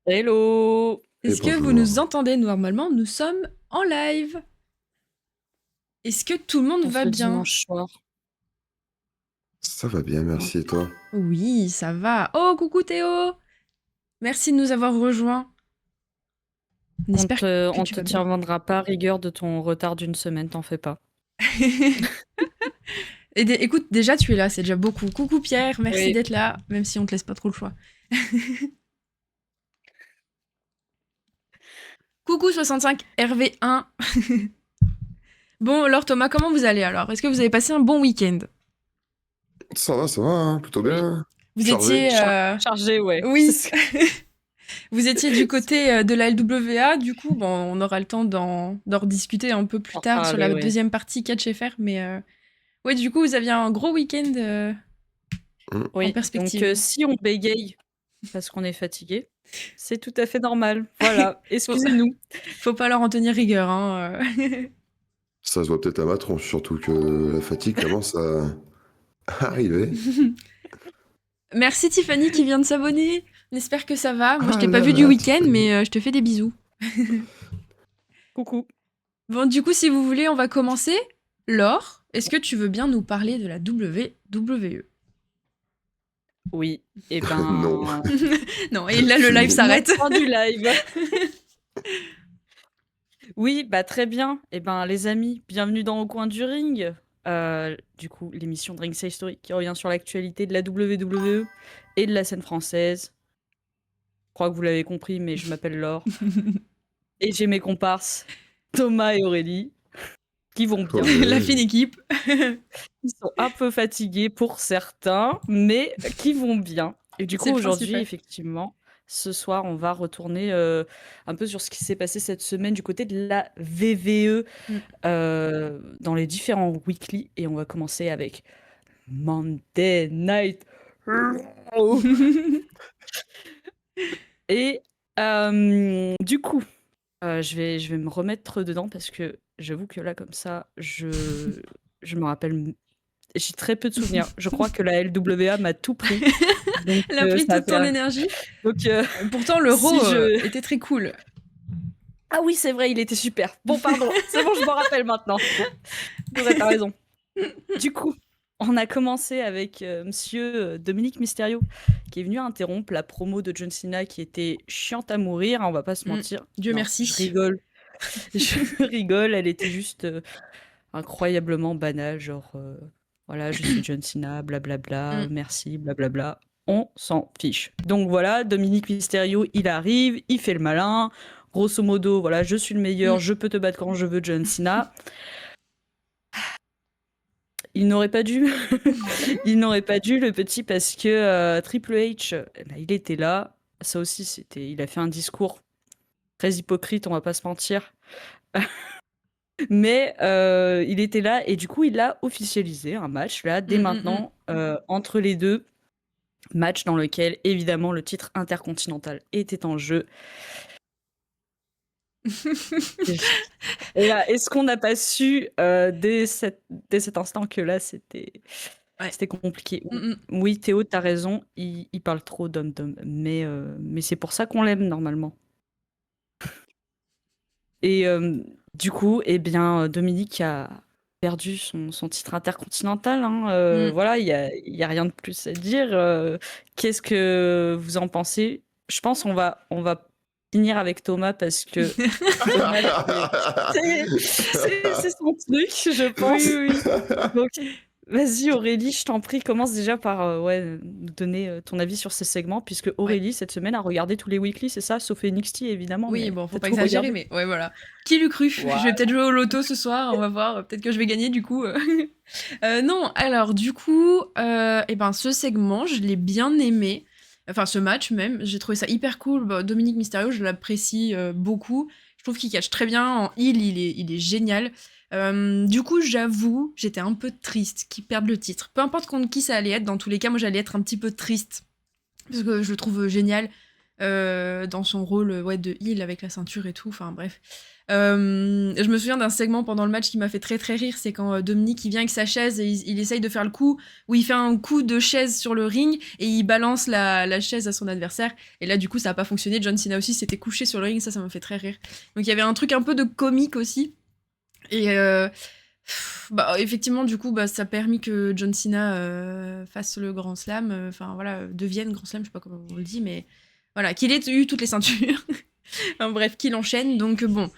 Hello! Et Est-ce que vous nous bonjour. entendez normalement? Nous sommes en live. Est-ce que tout le monde En va ce bien? dimanche soir. Ça va bien, merci et toi? Oui, ça va. Oh, coucou Théo! Merci de nous avoir rejoints. On On espère te, que on tu te vas bien. tiendra pas rigueur de ton retard d'une semaine, t'en fais pas. Écoute, déjà tu es là, c'est déjà beaucoup. Coucou Pierre, merci Oui. d'être là, même si on te laisse pas trop le choix. Coucou 65 RV1. Bon, alors Thomas, comment vous allez alors? Est-ce que vous avez passé un bon week-end? Ça va, hein, plutôt Oui. bien. Vous Chargé. étiez... Chargé, ouais. C'est Oui, ce vous étiez du côté de la LWA, du coup, bon, on aura le temps d'en rediscuter un peu plus d'en tard sur reparler, la ouais. deuxième partie catch FR, mais ouais, du coup, vous aviez un gros week-end Mm. en Oui, donc perspective. si on bégaye parce qu'on est fatigué, c'est tout à fait normal. Voilà, Faut, excusez-nous. faut pas leur en tenir rigueur, hein. Ça se voit peut-être à ma tronche, surtout que la fatigue commence à arriver. Merci Tiffany qui vient de s'abonner. On espère que ça va. Moi, je Ah t'ai pas là vu du là, week-end, Tiffany. mais je te fais des bisous. Coucou. Bon, du coup, si vous voulez, on va commencer. Laure, est-ce que tu veux bien nous parler de la WWE? Oui, et Non. ben... Non, et là, le live Non. s'arrête. Fin du live. Oui, bah très bien. Eh ben, les amis, bienvenue dans Au coin du ring. Du coup, l'émission de Ringside Story qui revient sur l'actualité de la WWE et de la scène française. Je crois que vous l'avez compris, mais je m'appelle Laure. Et j'ai mes comparses, Thomas et Aurélie, qui vont bien. La Ouais. fine équipe. Ils sont un peu fatigués pour certains, mais qui vont bien. Et du C'est coup, le aujourd'hui, principal. effectivement, ce soir, on va retourner un peu sur ce qui s'est passé cette semaine du côté de la VVE. Mm. Dans les différents weekly et on va commencer avec Monday Night Raw. Et du coup, je vais me remettre dedans parce que j'avoue que là, comme ça, je me rappelle. J'ai très peu de souvenirs. Je crois que la LWA m'a tout pris. Donc, Elle a pris ça a toute ton fait. énergie. Donc, Pourtant, le si Raw je. était très cool. Ah oui, c'est vrai, il était super. Bon, pardon. C'est bon, je m'en rappelle maintenant. C'est vrai, t'as raison. Du coup, on a commencé avec monsieur Dominique Mysterio, qui est venu interrompre la promo de John Cena qui était chiante à mourir, hein, on va pas se Mm. mentir. Dieu Non, je merci. rigole. Je rigole, elle était juste incroyablement banale, genre voilà, je suis John Cena, blablabla, Mm. merci, blablabla. On s'en fiche. Donc voilà, Dominique Mysterio, il arrive, il fait le malin. Grosso modo, voilà, je suis le meilleur, Mm. je peux te battre quand je veux, John Cena. Il n'aurait pas dû. Il n'aurait pas dû, le petit, parce que Triple H, eh ben, il était là. Ça aussi, c'était. Il a fait un discours très hypocrite, on va pas se mentir. Mais il était là et du coup, il a officialisé un match là, dès Mm, mm, mm. maintenant, entre les deux. Match dans lequel, évidemment, le titre intercontinental était en jeu. Et là, est-ce qu'on n'a pas su dès cet instant que là, c'était. Ouais. C'était compliqué. Mm, mm. Oui, Théo, t'as raison, il parle trop d'homme-d'homme. Mais c'est pour ça qu'on l'aime, normalement. Et du coup, eh bien, Dominique a perdu son titre intercontinental, hein. Mm. Voilà, il y a rien de plus à dire. Qu'est-ce que vous en pensez? Je pense qu'on va finir avec Thomas parce que Thomas, c'est son truc, je pense. Oui, oui. Donc, vas-y Aurélie, je t'en prie, commence déjà par nous donner ton avis sur ces segments, puisque Ouais. Aurélie, cette semaine, a regardé tous les weekly, c'est ça? Sauf NXT, évidemment, Oui, mais bon, faut t'as pas tout exagérer, regardé. mais ouais, voilà. Qui l'eût cru? Je vais Voilà. peut-être jouer au loto ce soir, on va voir. Peut-être que je vais gagner du coup. Non, alors du coup, eh ben, ce segment, je l'ai bien aimé. Enfin, ce match même, j'ai trouvé ça hyper cool. Bah, Dominique Mysterio, je l'apprécie beaucoup. Je trouve qu'il catch très bien. En heel, il est génial. Du coup, j'avoue, j'étais un peu triste qu'il perde le titre. Peu importe contre qui ça allait être, dans tous les cas, moi j'allais être un petit peu triste. Parce que je le trouve génial. dans son rôle de heel avec la ceinture et tout. Enfin bref. Je me souviens d'un segment pendant le match qui m'a fait très très rire, c'est quand Dominique il vient avec sa chaise et il essaye de faire le coup où il fait un coup de chaise sur le ring et il balance la chaise à son adversaire. Et là du coup ça a pas fonctionné. John Cena aussi s'était couché sur le ring, ça m'a fait très rire. Donc il y avait un truc un peu de comique aussi. Et effectivement du coup ça a permis que John Cena fasse le Grand Slam, enfin voilà, devienne Grand Slam, je sais pas comment on le dit, mais voilà, qu'il ait eu toutes les ceintures. Enfin, bref, qu'il enchaîne. Donc bon,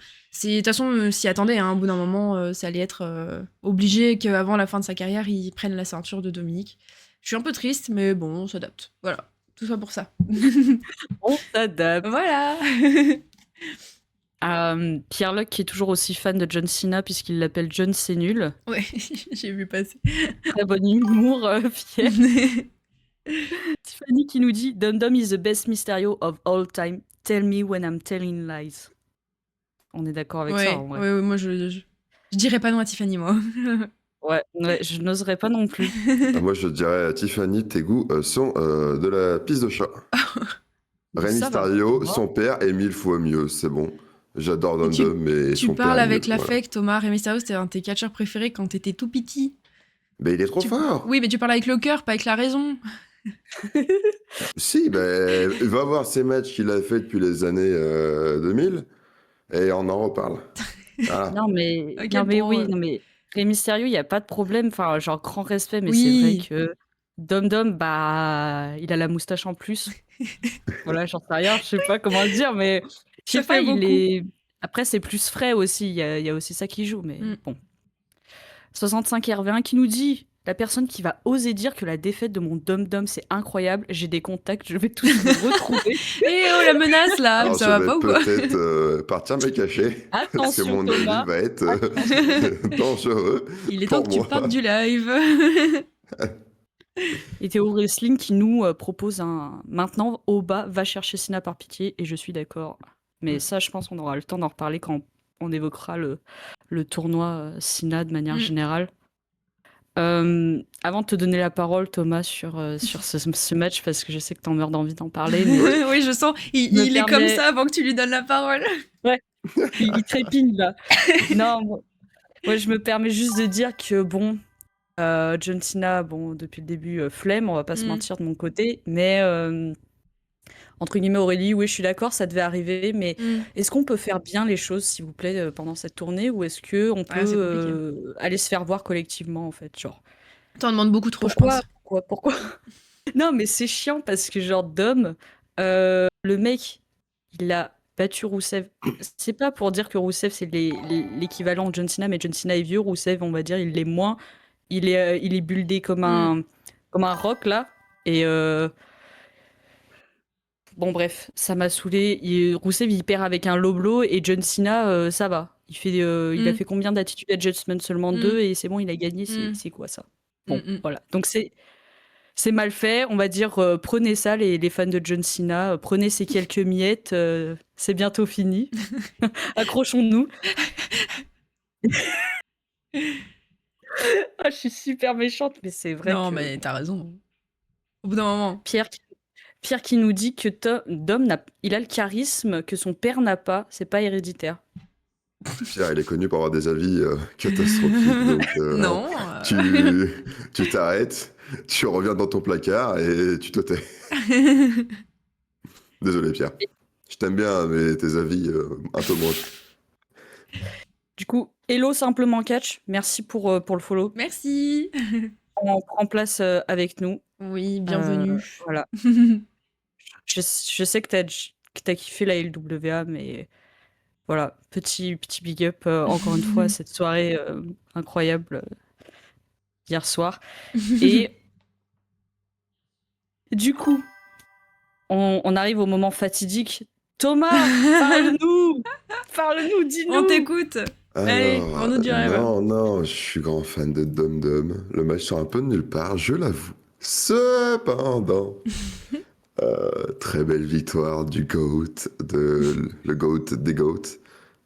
de toute façon, s'y attendait, hein, au bout d'un moment, ça allait être obligé qu'avant la fin de sa carrière, il prenne la ceinture de Dominique. Je suis un peu triste, mais bon, on s'adapte. Voilà, tout ça pour ça. On s'adapte. Voilà. Pierre Luck qui est toujours aussi fan de John Cena puisqu'il l'appelle John c'est nul. Ouais, j'ai vu passer. Très bon humour, Pierre. Tiffany qui nous dit Dum Dum is the best Mysterio of all time. Tell me when I'm telling lies. On est d'accord avec ça en vrai. Ouais, moi je dirais pas non à Tiffany, moi. Ouais, je n'oserais pas non plus. Moi, je dirais à Tiffany, tes goûts sont de la piste de chat. Rey Ça va. Mysterio, son père est 1000 fois mieux, c'est bon. J'adore Dum Dum, mais Tu son père parles est avec mieux, voilà. l'affect, Thomas. Rey Mysterio, c'était un de tes catcheurs préférés quand t'étais tout petit. Mais il est trop fort. Oui, mais tu parles avec le cœur, pas avec la raison. Si, va voir ces matchs qu'il a fait depuis les années 2000 et on en reparle. Voilà. Non mais, À quel oui, point, non mais Rey Mysterio, il n'y a pas de problème. Enfin, genre grand respect, mais Oui. c'est vrai que Dum Dum, il a la moustache en plus. Voilà, j'en sais rien, je sais pas comment le dire, mais je sais Ça pas, fait beaucoup. Après, c'est plus frais aussi, il y a aussi ça qui joue, mais Mm. bon. 65 RV1 qui nous dit la personne qui va oser dire que la défaite de mon Dum Dum c'est incroyable, j'ai des contacts, je vais tous vous retrouver. Eh oh, la menace là, Alors, ça je va vais pas ou quoi? peut-être partir me cacher, parce que Attention, mon Thomas. avis va être dangereux. Il est temps pour que tu moi. partes du live. Et Théo Wrestling qui nous propose un maintenant Oba va chercher Cena par pitié et je suis d'accord. Mais ça, je pense qu'on aura le temps d'en reparler quand on évoquera le tournoi Cena de manière générale. Avant de te donner la parole, Thomas, sur ce match, parce que je sais que t'en meurs d'envie d'en parler. Mais Oui, je sens. Il est comme ça avant que tu lui donnes la parole. Ouais, il trépigne là. Non, moi, je me permets juste de dire que bon, John Cena, bon, depuis le début, flemme, on va pas se mentir de mon côté, mais entre guillemets, Aurélie, oui, je suis d'accord, ça devait arriver, mais est-ce qu'on peut faire bien les choses, s'il vous plaît, pendant cette tournée, ou est-ce que on peut aller se faire voir collectivement, en fait, genre. T'en demandes beaucoup trop, je pense. Pourquoi Non, mais c'est chiant parce que genre Dom, le mec, il a battu Rousseff. C'est pas pour dire que Rousseff c'est l'équivalent de John Cena, mais John Cena est vieux, Rousseff, on va dire, il l'est moins. Il est buildé comme un rock là. Et bon bref, ça m'a saoulé. Rousseff il perd avec un low blow et John Cena ça va. Il a fait combien d'attitude adjustment? Seulement 2 et c'est bon, il a gagné. C'est quoi ça? Bon, voilà. Donc c'est mal fait, on va dire, prenez ça les fans de John Cena, prenez ces quelques miettes, c'est bientôt fini. Accrochons-nous. Ah, je suis super méchante, mais c'est vrai Non, que... mais t'as raison. Au bout d'un moment. Pierre qui nous dit que Dom, il a le charisme que son père n'a pas, c'est pas héréditaire. Pierre, il est connu pour avoir des avis catastrophiques, donc Non. tu t'arrêtes, tu reviens dans ton placard et tu te tais. Désolé Pierre. Je t'aime bien, mais tes avis, un peu moins. Du coup, hello simplement catch, merci pour le follow. Merci. On prend place avec nous. Oui, bienvenue. Voilà. Je sais que t'as kiffé la LWA, mais voilà, petit big up encore une fois à cette soirée incroyable hier soir. Et du coup, on arrive au moment fatidique. Thomas, parle-nous, dis-nous. On t'écoute. Allez, on nous du rêve. Non, je suis grand fan de Dum Dum. Le match sort un peu de nulle part, je l'avoue. Cependant, très belle victoire du GOAT, le GOAT des GOAT.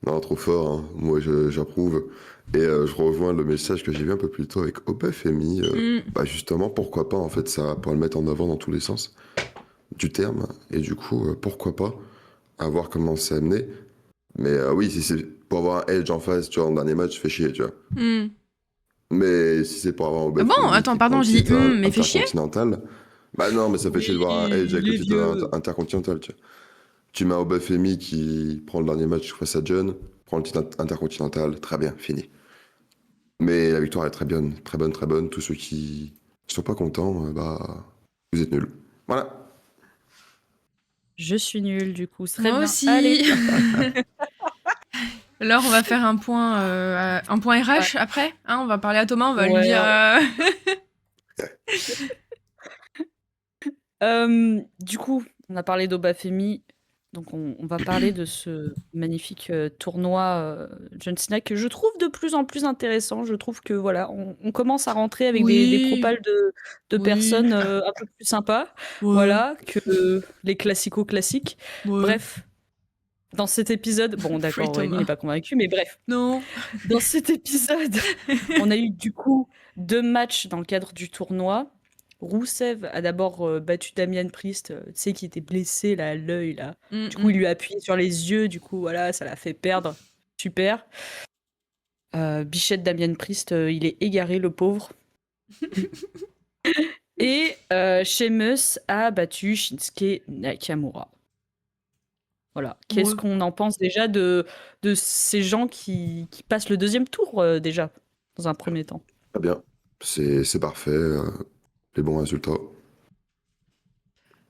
Non, trop fort, hein. Moi j'approuve. Et je rejoins le message que j'ai vu un peu plus tôt avec OPFMI. Justement, pourquoi pas, en fait, ça pourrait le mettre en avant dans tous les sens. du terme. Et du coup, pourquoi pas, à voir comment c'est amené. Mais oui, si c'est pour avoir un Edge en face, tu vois, en dernier match, fais chier, tu vois. Hmm. Mais si c'est pour avoir un Ah bon, Obafemi attends, qui prend pardon, le j'ai dit titre mais fais chier. intercontinental, bah non, mais ça fait chier de voir un Oui, Edge avec le les titre vieux. intercontinental, tu vois. Tu mets Obafemi qui prend le dernier match face à John, prend le titre intercontinental, très bien, fini. Mais la victoire est très bonne, très bonne, très bonne. Tous ceux qui sont pas contents, bah, vous êtes nuls. Voilà. Je suis nulle, du coup. Très Moi bien. Allez. aussi. Alors, on va faire un point Ouais. RH après. Hein, on va parler à Thomas, on va lui Ouais, dire. du coup, on a parlé d'Obafemi. Donc, on va parler de ce magnifique tournoi John Cena que je trouve de plus en plus intéressant. Je trouve que voilà, on commence à rentrer avec des Oui, propals de oui, personnes un peu plus sympas, ouais, voilà, que les classico-classiques. ouais. Bref, dans cet épisode, bon, Free d'accord, Aurélie n'est Thomas. pas convaincue, mais bref, Non. dans cet épisode, on a eu du coup 2 matchs dans le cadre du tournoi. Roussev a d'abord battu Damian Priest, tu sais, qui était blessé là, à l'œil là. Mm, Du coup, il mm. lui a appuyé sur les yeux, du coup, voilà, ça l'a fait perdre. Super. Bichette Damian Priest, il est égaré, le pauvre. Et Sheamus a battu Shinsuke Nakamura. Voilà. Qu'est-ce Ouais. qu'on en pense déjà de ces gens qui passent le deuxième tour déjà, dans un premier temps? Très bien. C'est parfait. Les bons résultats, tout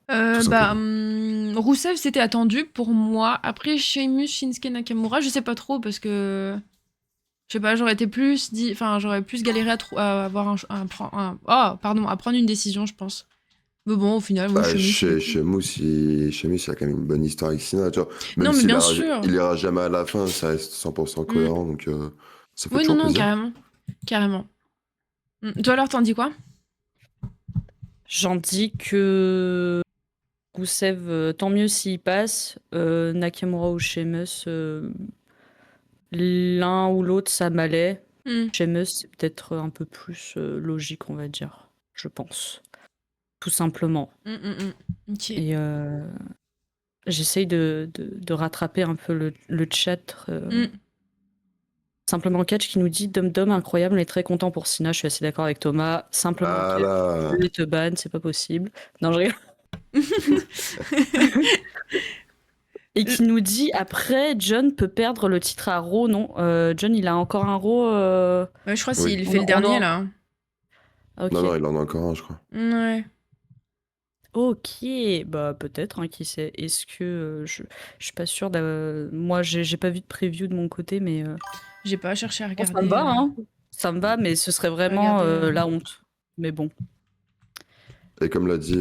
Bah, simplement. Rousseff, c'était attendu pour moi. Après, Sheamus, Shinsuke Nakamura, je sais pas trop parce que. Je sais pas, j'aurais été plus enfin, j'aurais plus galéré à avoir oh, pardon, à prendre une décision, je pense. Mais bon, au final, moi, Bah, Sheamus, il est cool. chez Mousse, il y a quand même une bonne histoire avec Sina, tu vois. Même Non, mais s'il bien ira, sûr. il ira jamais à la fin, ça reste 100% Mm. cohérent, donc ça fait Oui, non, toujours non, plaisir. carrément. Carrément. Toi, alors, t'en dis quoi? J'en dis que Roussev, tant mieux s'il passe. Nakamura ou Sheamus, l'un ou l'autre, ça m'allait. Mm. Sheamus, c'est peut-être un peu plus logique, on va dire. Je pense. Tout simplement. Ok. Et j'essaye de rattraper un peu le chat. Mm. Simplement Catch qui nous dit Dom Dom, incroyable, on est très content pour Sina. Je suis assez d'accord avec Thomas. Simplement Catch, je Voilà. vais te ban, c'est pas possible. Non, je rigole. Et qui nous dit après, John peut perdre le titre à Raw, non? John, il a encore un Raw. Ouais, je crois Oui. qu'il fait le On dernier, doit. là. Hein. Non, Ok. non, il en a encore un, je crois. Ouais. Ok, bah peut-être, hein, qui sait. Est-ce que je suis pas sûre. Moi, j'ai pas vu de preview de mon côté, mais J'ai pas cherché à bon, ça me regarder. va, hein. Ça me va, mais ce serait J'ai pas vraiment regardé. la honte. Mais bon. Et comme l'a dit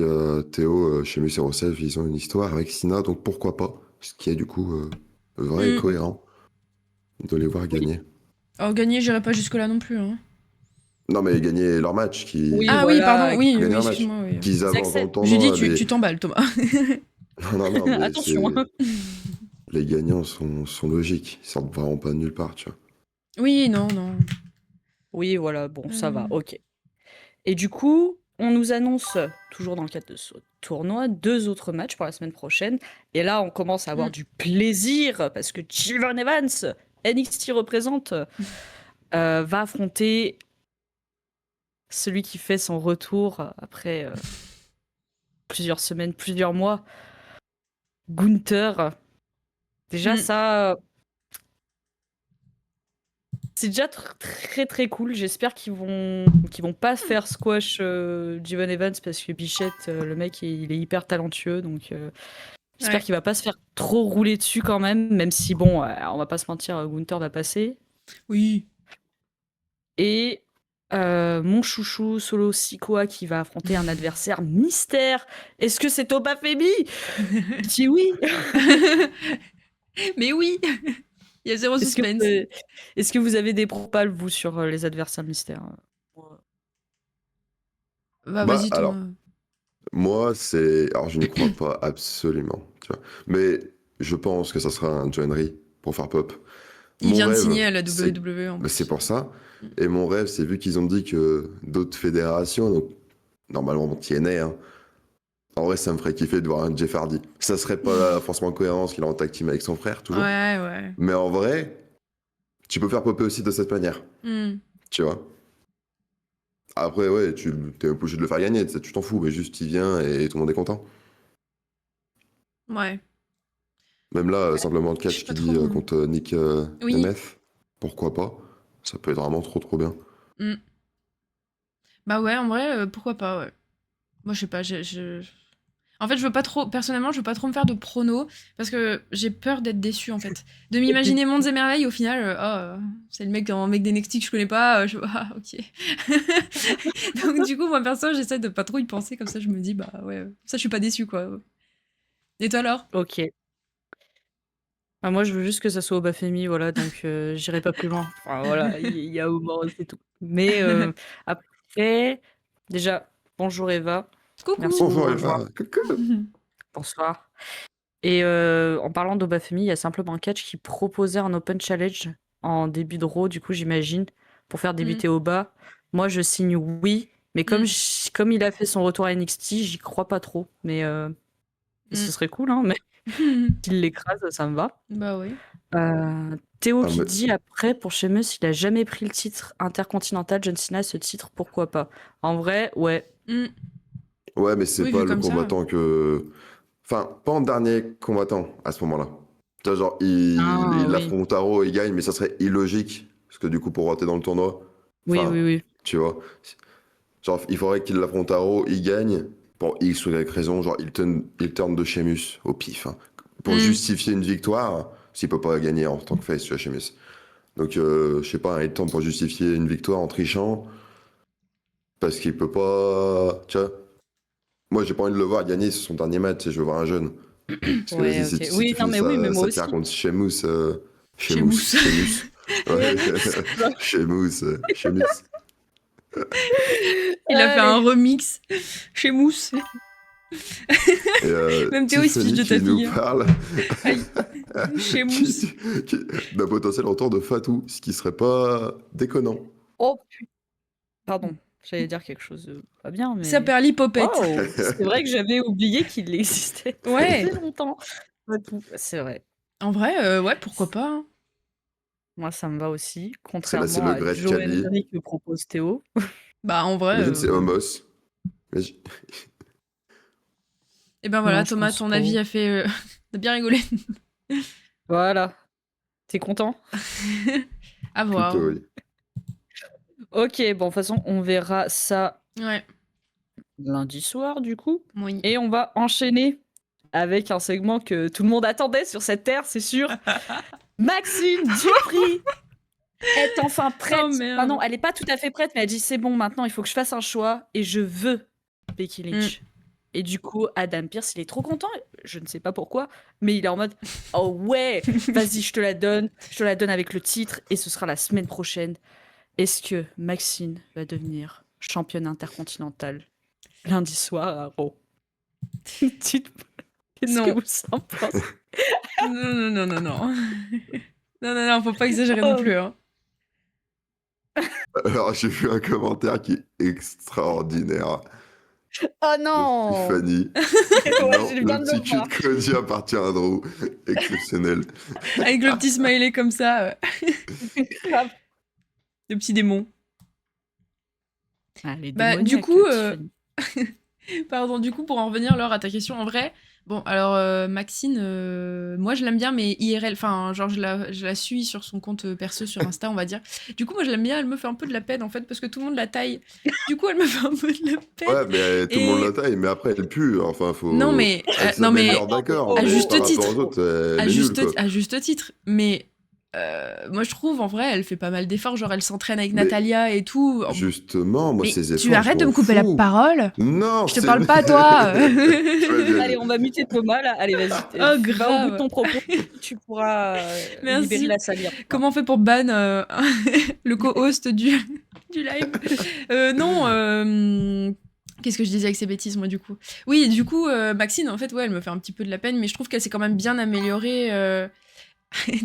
Théo, chez Mus et Rousseff, ils ont une histoire avec Sina, donc pourquoi pas? Ce qui est du coup vrai et Mm. cohérent de les voir Oui. gagner. Oh, gagner, j'irai pas jusque-là non plus. Hein. Non, mais gagner leur match, Oui, Ah oui, pardon, voilà. oui, oui, gagner un match. excuse-moi. Oui. Qu'ils Ils avancent dans le acceptent. J'ai dit, tournoi, tu t'emballes, Thomas. Non, non, non, mais Attention, c'est... hein. Les gagnants sont logiques, ils sortent vraiment pas de nulle part, tu vois. Oui, non, non. Oui, voilà, bon, ça va, Euh, ok. Et du coup, on nous annonce, toujours dans le cadre de ce tournoi, 2 autres matchs pour la semaine prochaine. Et là, on commence à avoir Mm. du plaisir parce que Jivon Evans, NXT représente, va affronter celui qui fait son retour après plusieurs semaines, plusieurs mois, Gunther. Déjà, Mm. ça, c'est déjà très très cool. J'espère qu'ils vont pas faire squash Jivon Evans parce que Bichette, le mec, il est hyper talentueux. Donc, j'espère Ouais. qu'il va pas se faire trop rouler dessus quand même si bon, on va pas se mentir, Gunther va passer. Oui. Et mon chouchou Solo Sikoa qui va affronter un adversaire mystère. Est-ce que c'est Toba Femi? Je dis oui. Mais oui, il y a zéro Est-ce que, suspense. est-ce que vous avez des propals, vous, sur les adversaires mystères? Bah, Bah, vas-y, alors, Thomas. moi, c'est... Alors, je n'y crois pas absolument, tu vois. Mais je pense que ça sera un John Henry pour faire pop. Il Mon vient de rêve, signer à la c'est... WWE en bah, c'est plus. pour ça. Et mon rêve, c'est vu qu'ils ont dit que d'autres fédérations, donc normalement TNA, hein, En vrai, ça me ferait kiffer de voir un Jeff Hardy. Ça serait pas forcément cohérent parce qu'il est en tag team avec son frère, toujours. Ouais. Mais en vrai, tu peux faire popper aussi de cette manière, Hmm. tu vois. Après, ouais, tu t'es obligé de le faire gagner, tu t'en fous, mais juste il vient et tout le monde est content. Ouais. Même là, simplement le Je sais catch pas qui dit trop. contre Nick Oui. MF, pourquoi pas? Ça peut être vraiment trop bien. Hmm. Bah ouais, en vrai, pourquoi pas, ouais. Moi, je sais pas, En fait, personnellement, je veux pas trop me faire de pronos parce que j'ai peur d'être déçue, en fait. De m'imaginer mondes et merveilles, au final, c'est le mec en mec d'NXT que je connais pas, ah, ok. Donc, du coup, moi, perso, j'essaie de pas trop y penser, comme ça, je me dis, bah ouais, ça, je suis pas déçue, quoi. Et toi, alors? Ok. Bah, moi, je veux juste que ça soit au Bafemi, voilà, donc j'irai pas plus loin. Enfin, voilà, il y a Omar, c'est tout. Mais après, déjà, bonjour Eva. Merci de nous Coucou! Bonjour rejoindre. Eva, coucou. Bonsoir. Et en parlant d'Obafemi, il y a simplement un catch qui proposait un Open Challenge en début de Raw, du coup, j'imagine, pour faire Mm, débuter Oba. Moi, je signe oui, mais comme, mm, comme il a fait son retour à NXT, j'y crois pas trop. Mais ce serait cool, hein, mais mm. qu'il l'écrase, ça me va. Bah oui. Théo Ah, qui mais- dit après, pour Sheamus, il a jamais pris le titre intercontinental. John Cena, ce titre, pourquoi pas? En vrai, ouais. Mm. Ouais, mais c'est Oui, pas vu le comme ça. combattant que... Enfin, pas en dernier combattant à ce moment-là. Tu vois, genre, Ah il oui. affronte Taro, il gagne, mais ça serait illogique. Parce que du coup, pour rentrer dans le tournoi, Oui, enfin, oui, oui. tu vois. Genre, il faudrait qu'il l'affronte Taro, il gagne. Pour X ou Y raison, genre, il turn de Sheamus au pif, hein. Pour Mm. justifier une victoire, s'il peut pas gagner en tant que face, tu vois, Sheamus. Donc, je sais pas, il tente pour justifier une victoire en trichant. Parce qu'il peut pas. Tu vois. Moi, j'ai pas envie de le voir gagner sur son dernier match, et je veux voir un jeune. Parce que Ouais, vas-y, ok. si Oui, tu non, fais mais oui, mais moi sa pierre aussi. contre Sheamus, Chez Sheamus, Mousse. Sheamus. Ouais. Sheamus, Sheamus. Il a fait Allez. un remix chez Mousse. Et Même Théo, il se fiche Tiffany de ta qui nous fille, hein. parle Aïe. Chez qui, Mousse. qui- d'un potentiel retour de Fatou, ce qui serait pas déconnant. Oh, pardon. J'allais dire quelque chose de pas bien, Ça mais. perd l'hypopète. Waouh! C'est vrai que j'avais oublié qu'il existait. Ça Ouais. fait longtemps. Pas tout. C'est vrai. En vrai, ouais, pourquoi pas, hein. Moi, ça me va aussi, C'est contrairement le à Great Joe Khali. Hendry que propose Théo. Bah, en vrai, Imagine, c'est Homos. Imagine- et ben voilà, Non, je Thomas, pense ton pas. avis a fait... T'as bien rigolé. Voilà. T'es content? À voir. Plutôt, oui. Ok, bon, de toute façon, on verra ça Ouais, lundi soir, du coup. oui. Et on va enchaîner avec un segment que tout le monde attendait sur cette terre, c'est sûr. Maxine Dupri est enfin prête. Oh Enfin non, merde. elle est pas tout à fait prête, mais elle dit c'est bon, maintenant il faut que je fasse un choix et je veux Becky Lynch. Et du coup, Adam Pearce, il est trop content. Je ne sais pas pourquoi, mais il est en mode oh ouais, vas-y, je te la donne. Je te la donne avec le titre et ce sera la semaine prochaine. Est-ce que Maxine va devenir championne intercontinentale lundi soir à Raw? Qu'est-ce que Non. vous en pensez? Non, non, non, non, non. Non, non, non, faut pas exagérer non Oh, plus, hein. Alors, j'ai vu un commentaire qui est extraordinaire oh de non! Tiffany. Ouais, Non, je viens le de petit le cul voir. de Cody appartient à Drew. Exceptionnel. Avec le petit smiley comme ça, Grave. le petit démon. Ah, elle est Bah, du démoniaque, coup, Tiffany. pardon, du coup, pour en revenir, Laure, à ta question, en vrai, bon, alors, Maxine, moi, je l'aime bien, mais IRL, enfin, genre, je la suis sur son compte perso sur Insta, on va dire. Du coup, moi, je l'aime bien, elle me fait un peu de la peine, en fait, parce que tout le monde la taille. Du coup, elle me fait un peu de la peine. Ouais, mais tout le monde la Et taille, mais après, elle pue. Enfin, non, faut. mais, Elle non, mais, s'améliore, d'accord, à mais juste par rapport titre. aux autres, elle est nulle, quoi. À juste titre. Mais moi, je trouve, en vrai, elle fait pas mal d'efforts. Genre, elle s'entraîne avec Mais Natalia et tout. justement, moi, Mais ces tu efforts, arrêtes je de m'en me couper la fous. parole. Non, Je te c'est. parle pas à toi. Vas-y, Allez, vas-y. on va muter Thomas, là. Allez, vas-y. Oh, Va au bout de grave. ton propos. Tu pourras libérer Merci. la salle. Comment on fait pour ban le co-host du live? Non, qu'est-ce que je disais avec ces bêtises, moi, du coup? Oui, du coup, Maxine, en fait, ouais, elle me fait un petit peu de la peine, mais je trouve qu'elle s'est quand même bien améliorée.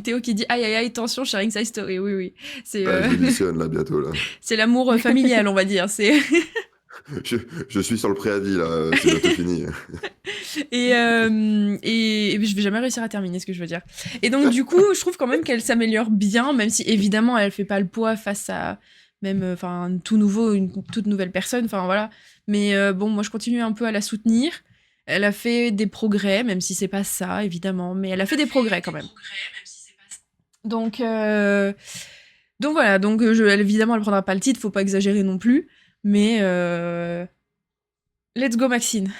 Théo qui dit aïe aïe aïe, tension, sharing side story. Oui, oui. C'est Ah, je démissionne, là, bientôt, là. c'est l'amour familial, on va dire. C'est je suis sur le préavis, là, c'est bientôt fini. Et je vais jamais réussir à terminer ce que je veux dire. Et donc, du coup, je trouve quand même qu'elle s'améliore bien, même si évidemment, elle fait pas le poids face à même un tout nouveau, une toute nouvelle personne. Enfin, voilà. Mais bon, moi, je continue un peu à la soutenir. Elle a fait des progrès, même si c'est pas ça, évidemment. Mais elle a fait des progrès quand même. Donc, voilà. Donc, évidemment, elle prendra pas le titre, faut pas exagérer non plus. Mais let's go, Maxine.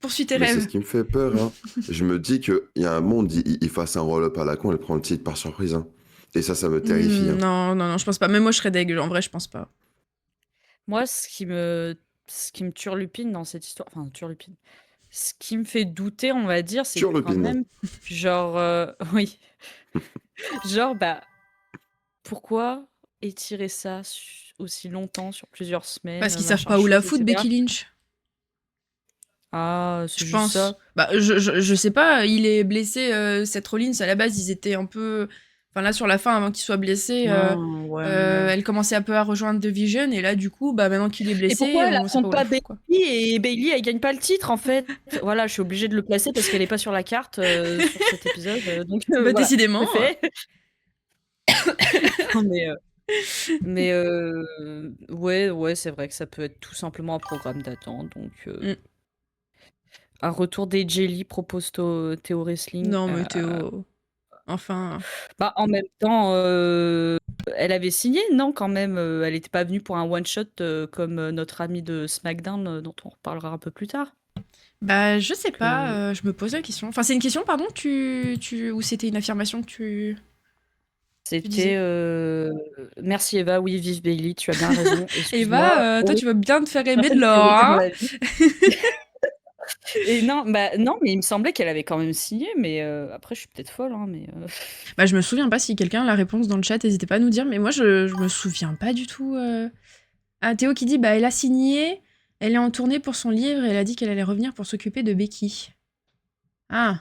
Poursuis tes Mais c'est rêves. ce qui me fait peur, hein. Je me dis qu'il y a un monde, il fasse un roll-up à la con, elle prend le titre par surprise, hein. Et ça me terrifie, hein. Non, je pense pas. Même moi, je serais deg. En vrai, je pense pas. Moi, ce qui me turlupine dans cette histoire, enfin, turlupine, ce qui me fait douter, on va dire, c'est que quand Turlupine. même, genre, oui, genre, bah, pourquoi étirer ça aussi longtemps, sur plusieurs semaines, Parce qu'ils savent machin pas où la chose, foutre, etc. Becky Lynch. Ah, c'est Je juste ça. pense. Bah, je sais pas. Il est blessé. Seth Rollins, à la base, ils étaient un peu. Enfin, là, sur la fin, avant qu'il soit blessé, Ouais. elle commençait un peu à rejoindre The Vision. Et là, du coup, bah, maintenant qu'il est Et blessé, pourquoi elle on sait pas affronte où la pas foutre, quoi. Bailey et Bailey, elle gagne pas le titre, en fait. Voilà, je suis obligée de le placer parce qu'elle est pas sur la carte sur cet épisode. Donc, Bah, voilà, décidément. c'est fait. Non, mais ouais, c'est vrai que ça peut être tout simplement un programme d'attente. Donc, Mm. un retour des Jelly propose Théo Wrestling. Non, mais Théo. Enfin. Bah, en même temps, elle avait signé, non, quand même. Elle n'était pas venue pour un one-shot comme notre amie de SmackDown, dont on reparlera un peu plus tard. Bah, je sais Que- pas. Je me pose la question. Enfin, c'est une question, pardon, ou c'était une affirmation que tu. C'était. disais. Merci Eva, oui, vive Bailey, tu as bien raison. Excuse-moi. Eva, toi, Oh, tu veux bien te faire aimer de l'or, priorité dans hein? la vie. Et non, non, mais il me semblait qu'elle avait quand même signé, mais après, je suis peut-être folle, hein, mais. Bah, je me souviens pas. Si quelqu'un a la réponse dans le chat, n'hésitez pas à nous dire. Mais moi, je me souviens pas du tout. Ah, Théo qui dit, bah, elle a signé, elle est en tournée pour son livre et elle a dit qu'elle allait revenir pour s'occuper de Becky. Ah.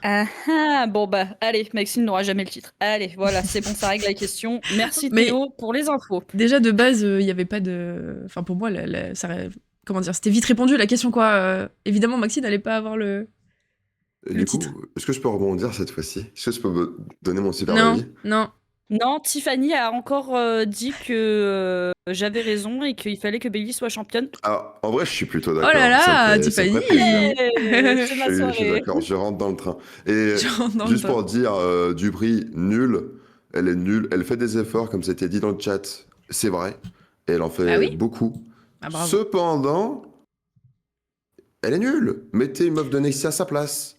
Ah, bon bah, allez, Maxime n'aura jamais le titre. Allez, voilà, c'est bon, ça règle la question. Merci Mais Théo pour les infos. déjà, de base, il y avait pas de. Enfin, pour moi, comment dire, c'était vite répondu la question, quoi. Évidemment, Maxine n'allait pas avoir le Et du coup, titre. est-ce que je peux rebondir cette fois-ci? Est-ce que je peux me donner mon super Non, avis? non. Non, Tiffany a encore dit que j'avais raison et qu'il fallait que Bailey soit championne. Alors, en vrai, je suis plutôt Oh là d'accord. là, Ça me Tiffany. ferait plaisir. C'est ma Je suis soirée. d'accord, je rentre dans le train. Et Je rentre dans le juste train. pour dire, Dupri, nul. Elle est nulle. Elle fait des efforts, comme c'était dit dans le chat. C'est vrai. Et elle en fait Ah oui? beaucoup. Ah, bravo. Cependant, elle est nulle. Mettez une meuf de NXT à sa place.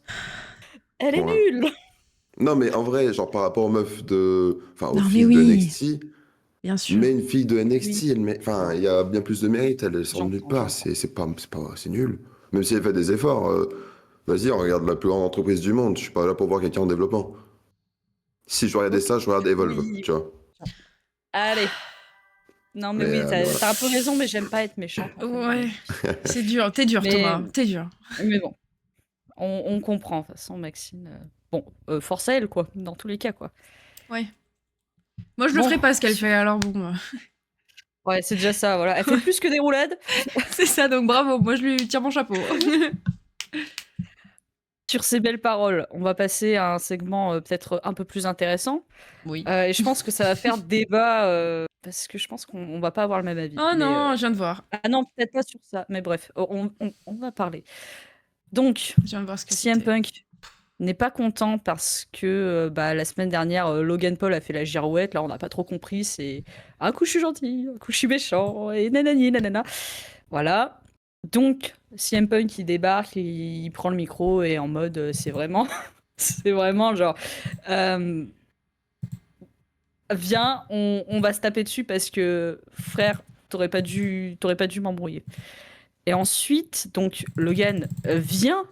Elle est Point. nulle. Non, mais en vrai, genre par rapport aux meufs de. Enfin, aux Non, mais filles de oui. NXT. Bien sûr. Mais une fille de NXT, Oui. enfin, il y a bien plus de mérite. Elle sort de nulle J'entends, part. C'est nul. Même si elle fait des efforts. Vas-y, on regarde la plus grande entreprise du monde. Je suis pas là pour voir quelqu'un en développement. Si je regardais ça, je regarde Evolve, Oui. tu vois. Allez. Non, mais oui, Mais voilà. t'as un peu raison, mais j'aime pas être méchante. Ouais. C'est dur. T'es dur, Mais- Thomas. T'es dur. Mais bon, on comprend. De toute façon, Maxine. Bon, force à elle, quoi. Dans tous les cas, quoi. Ouais. Moi, je le Bon. ferai pas ce qu'elle fait, alors bon. Ouais, c'est déjà ça, voilà. Elle fait plus que des roulades. C'est ça, donc bravo. Moi, je lui tire mon chapeau. Sur ces belles paroles, on va passer à un segment peut-être un peu plus intéressant. Oui. Et je pense que ça va faire débat parce que je pense qu'on va pas avoir le même avis. Oh Mais, non, je viens de voir. Ah non, peut-être pas sur ça. Mais bref, on va parler. Donc, Je viens de voir ce que CM c'était. Punk n'est pas content parce que la semaine dernière, Logan Paul a fait la girouette. Là, on n'a pas trop compris. C'est un coup je suis gentil, un coup je suis méchant, et nanani, nanana. Voilà. Donc, CM Punk, il débarque, il prend le micro et en mode, c'est vraiment, c'est vraiment genre, viens, on va se taper dessus parce que, frère, t'aurais pas dû m'embrouiller. Et ensuite, donc, Logan vient,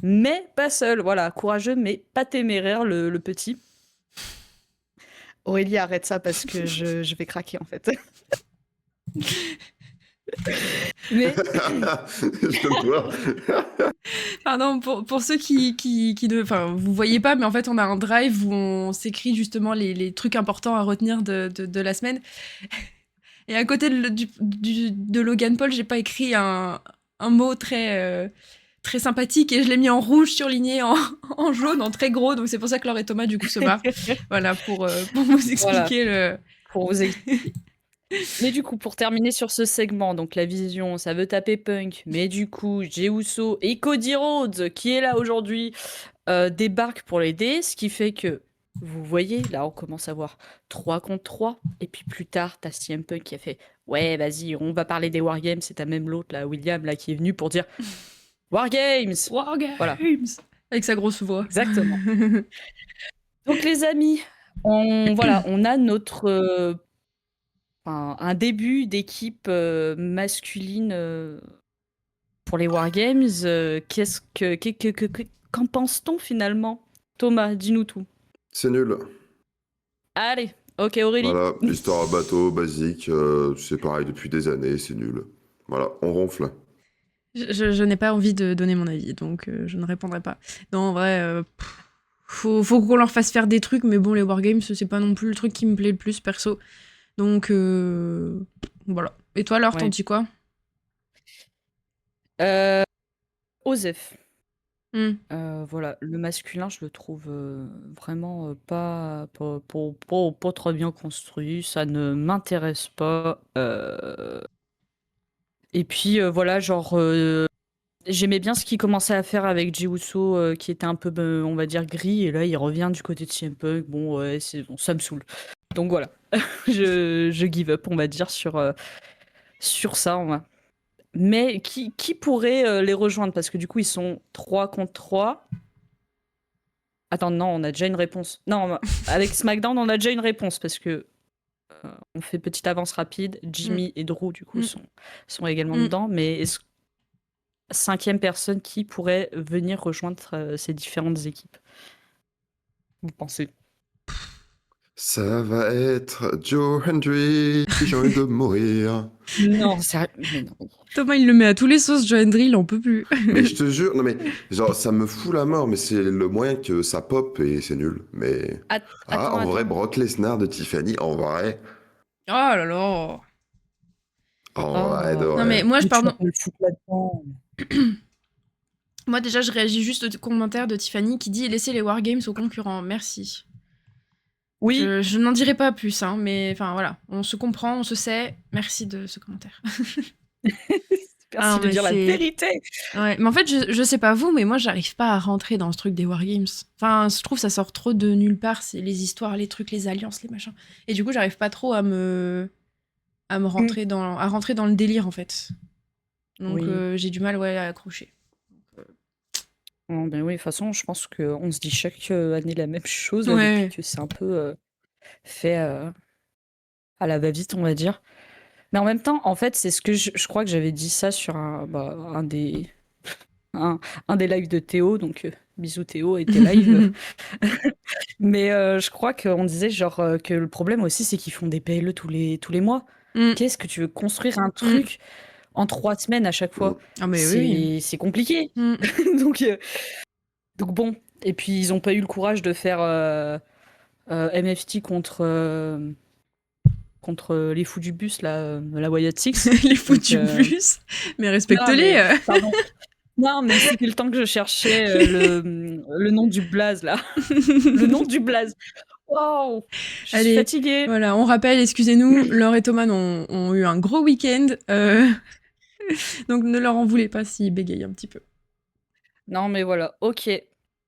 mais pas seul. Voilà, courageux, mais pas téméraire, le petit. Aurélie, arrête ça parce que je vais craquer, en fait. Mais Je peux te voir. Pardon, pour ceux qui ne... Enfin, vous voyez pas, mais en fait, on a un drive où on s'écrit justement les trucs importants à retenir de la semaine. Et à côté de Logan Paul, j'ai pas écrit un mot très sympathique et je l'ai mis en rouge surligné en jaune, en très gros. Donc c'est pour ça que Laure et Thomas, du coup, se barrent. Voilà, pour vous Voilà, expliquer le. pour vous expliquer. Mais du coup, pour terminer sur ce segment, donc la vision, ça veut taper Punk, mais du coup, Jey Uso et Cody Rhodes, qui est là aujourd'hui, débarquent pour l'aider, ce qui fait que, vous voyez, là, on commence à voir 3 contre 3, et puis plus tard, t'as CM Punk qui a fait « Ouais, vas-y, on va parler des Wargames », et t'as même l'autre, là, William, là, qui est venu pour dire « Wargames !» Wargames Voilà, avec sa grosse voix. exactement. Donc les amis, voilà, on a notre... un début d'équipe masculine pour les Wargames. Qu'en pense-t-on finalement? Thomas, dis-nous tout. C'est nul. Allez, ok Aurélie. Voilà, histoire à bateau, basique, c'est pareil depuis des années, c'est nul. Voilà, on ronfle. Je n'ai pas envie de donner mon avis, donc je ne répondrai pas. Non, en vrai, faut qu'on leur fasse faire des trucs, mais bon, les Wargames, c'est pas non plus le truc qui me plaît le plus, perso. Donc, voilà. Et toi, Laure, t'en Ouais. dis quoi? Osef. Hmm. Voilà, le masculin, je le trouve vraiment pas trop bien construit. Ça ne m'intéresse pas. Et puis voilà, genre, j'aimais bien ce qu'il commençait à faire avec Jey Uso, qui était un peu, on va dire, gris. Et là, il revient du côté de CM Punk. Bon, ouais, bon, ça me saoule. Donc voilà, je give up, on va dire, sur ça. Mais qui pourrait les rejoindre? Parce que du coup, ils sont 3 contre 3. Attends, non, on a déjà une réponse. Non, avec SmackDown, on a déjà une réponse parce que on fait petite avance rapide. Jimmy et Drew, du coup, sont également dedans. Mais est-ce cinquième personne qui pourrait venir rejoindre ces différentes équipes? Vous pensez? Ça va être Joe Hendry, j'ai envie de mourir. Non, sérieux, mais non. Thomas, il le met à tous les sauces, Joe Hendry, il en peut plus. Mais je te jure, non mais, genre, ça me fout la mort, mais c'est le moyen que ça pop et c'est nul. Mais. Attends, En vrai, attends. Brock Lesnar de Tiffany, en vrai. Oh là là. En vrai, de Oh. Non, mais vrai. moi, Mais tu vas pardon. pas le foutre là-dedans. Moi, déjà, je réagis juste au commentaire de Tiffany qui dit laissez les Wargames aux concurrents. Merci. Oui, Je n'en dirai pas plus, hein, mais enfin voilà, on se comprend, on se sait. Merci de ce commentaire. merci de mais dire la vérité. Ouais, mais en fait, je sais pas vous, mais moi, j'arrive pas à rentrer dans ce truc des Wargames. Enfin, je trouve que ça sort trop de nulle part, c'est les histoires, les trucs, les alliances, les machins. Et du coup, j'arrive pas trop à rentrer dans le délire, en fait. Donc, Oui. j'ai du mal, ouais, à accrocher. Oh, ben oui, de toute façon, je pense qu'on se dit chaque année la même chose là, Ouais. depuis que c'est un peu fait à la va-vite, on va dire. Mais en même temps, en fait, c'est ce que je crois que j'avais dit ça sur un des lives de Théo, donc bisous Théo et tes lives. Mais je crois qu'on disait genre que le problème aussi, c'est qu'ils font des PLE tous les mois. Mm. Qu'est-ce que tu veux construire un truc en 3 semaines à chaque fois? Ah, mais oui. C'est compliqué. Mm. Donc bon. Et puis ils ont pas eu le courage de faire MFT contre les fous du bus, là, la Wyatt Six. Les fous Donc, du bus. Mais respecte-les. non, mais, pardon. Non, mais c'était le temps que je cherchais le nom du blaze, là. Le nom du blaze. Waouh, je suis Allez, fatiguée. voilà, on rappelle, excusez-nous, Laure et Thomas ont eu un gros week-end. Donc ne leur en voulez pas s'ils bégayent un petit peu. Non, mais voilà, ok.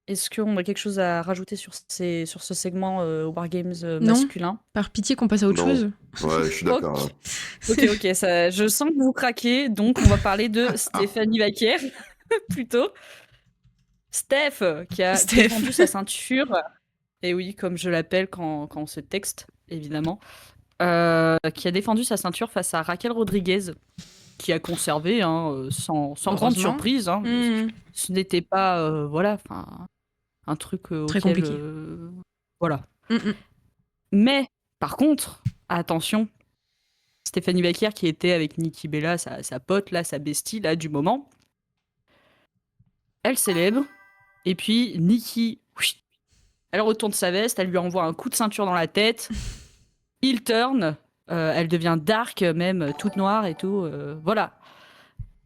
Est-ce qu'on a quelque chose à rajouter sur ce segment Wargames Non. masculin? Par pitié qu'on passe à autre Non. chose. Ouais, je suis d'accord. Ok, ça, je sens que vous craquez, donc on va parler de Stéphanie Vaquer, plutôt. Steph, qui a défendu sa ceinture, et oui, comme je l'appelle quand on se texte, évidemment, qui a défendu sa ceinture face à Raquel Rodriguez, qui a conservé, hein, sans grande Heureusement. surprise. Hein, ce n'était pas, voilà, un truc Très auquel, compliqué. voilà. Mais, par contre, attention, Stéphanie Vaquer qui était avec Nikki Bella, sa pote, là, sa bestie, là, du moment, elle célèbre, et puis Nikki, elle retourne sa veste, elle lui envoie un coup de ceinture dans la tête, il turn, Elle devient dark, même toute noire et tout. Voilà.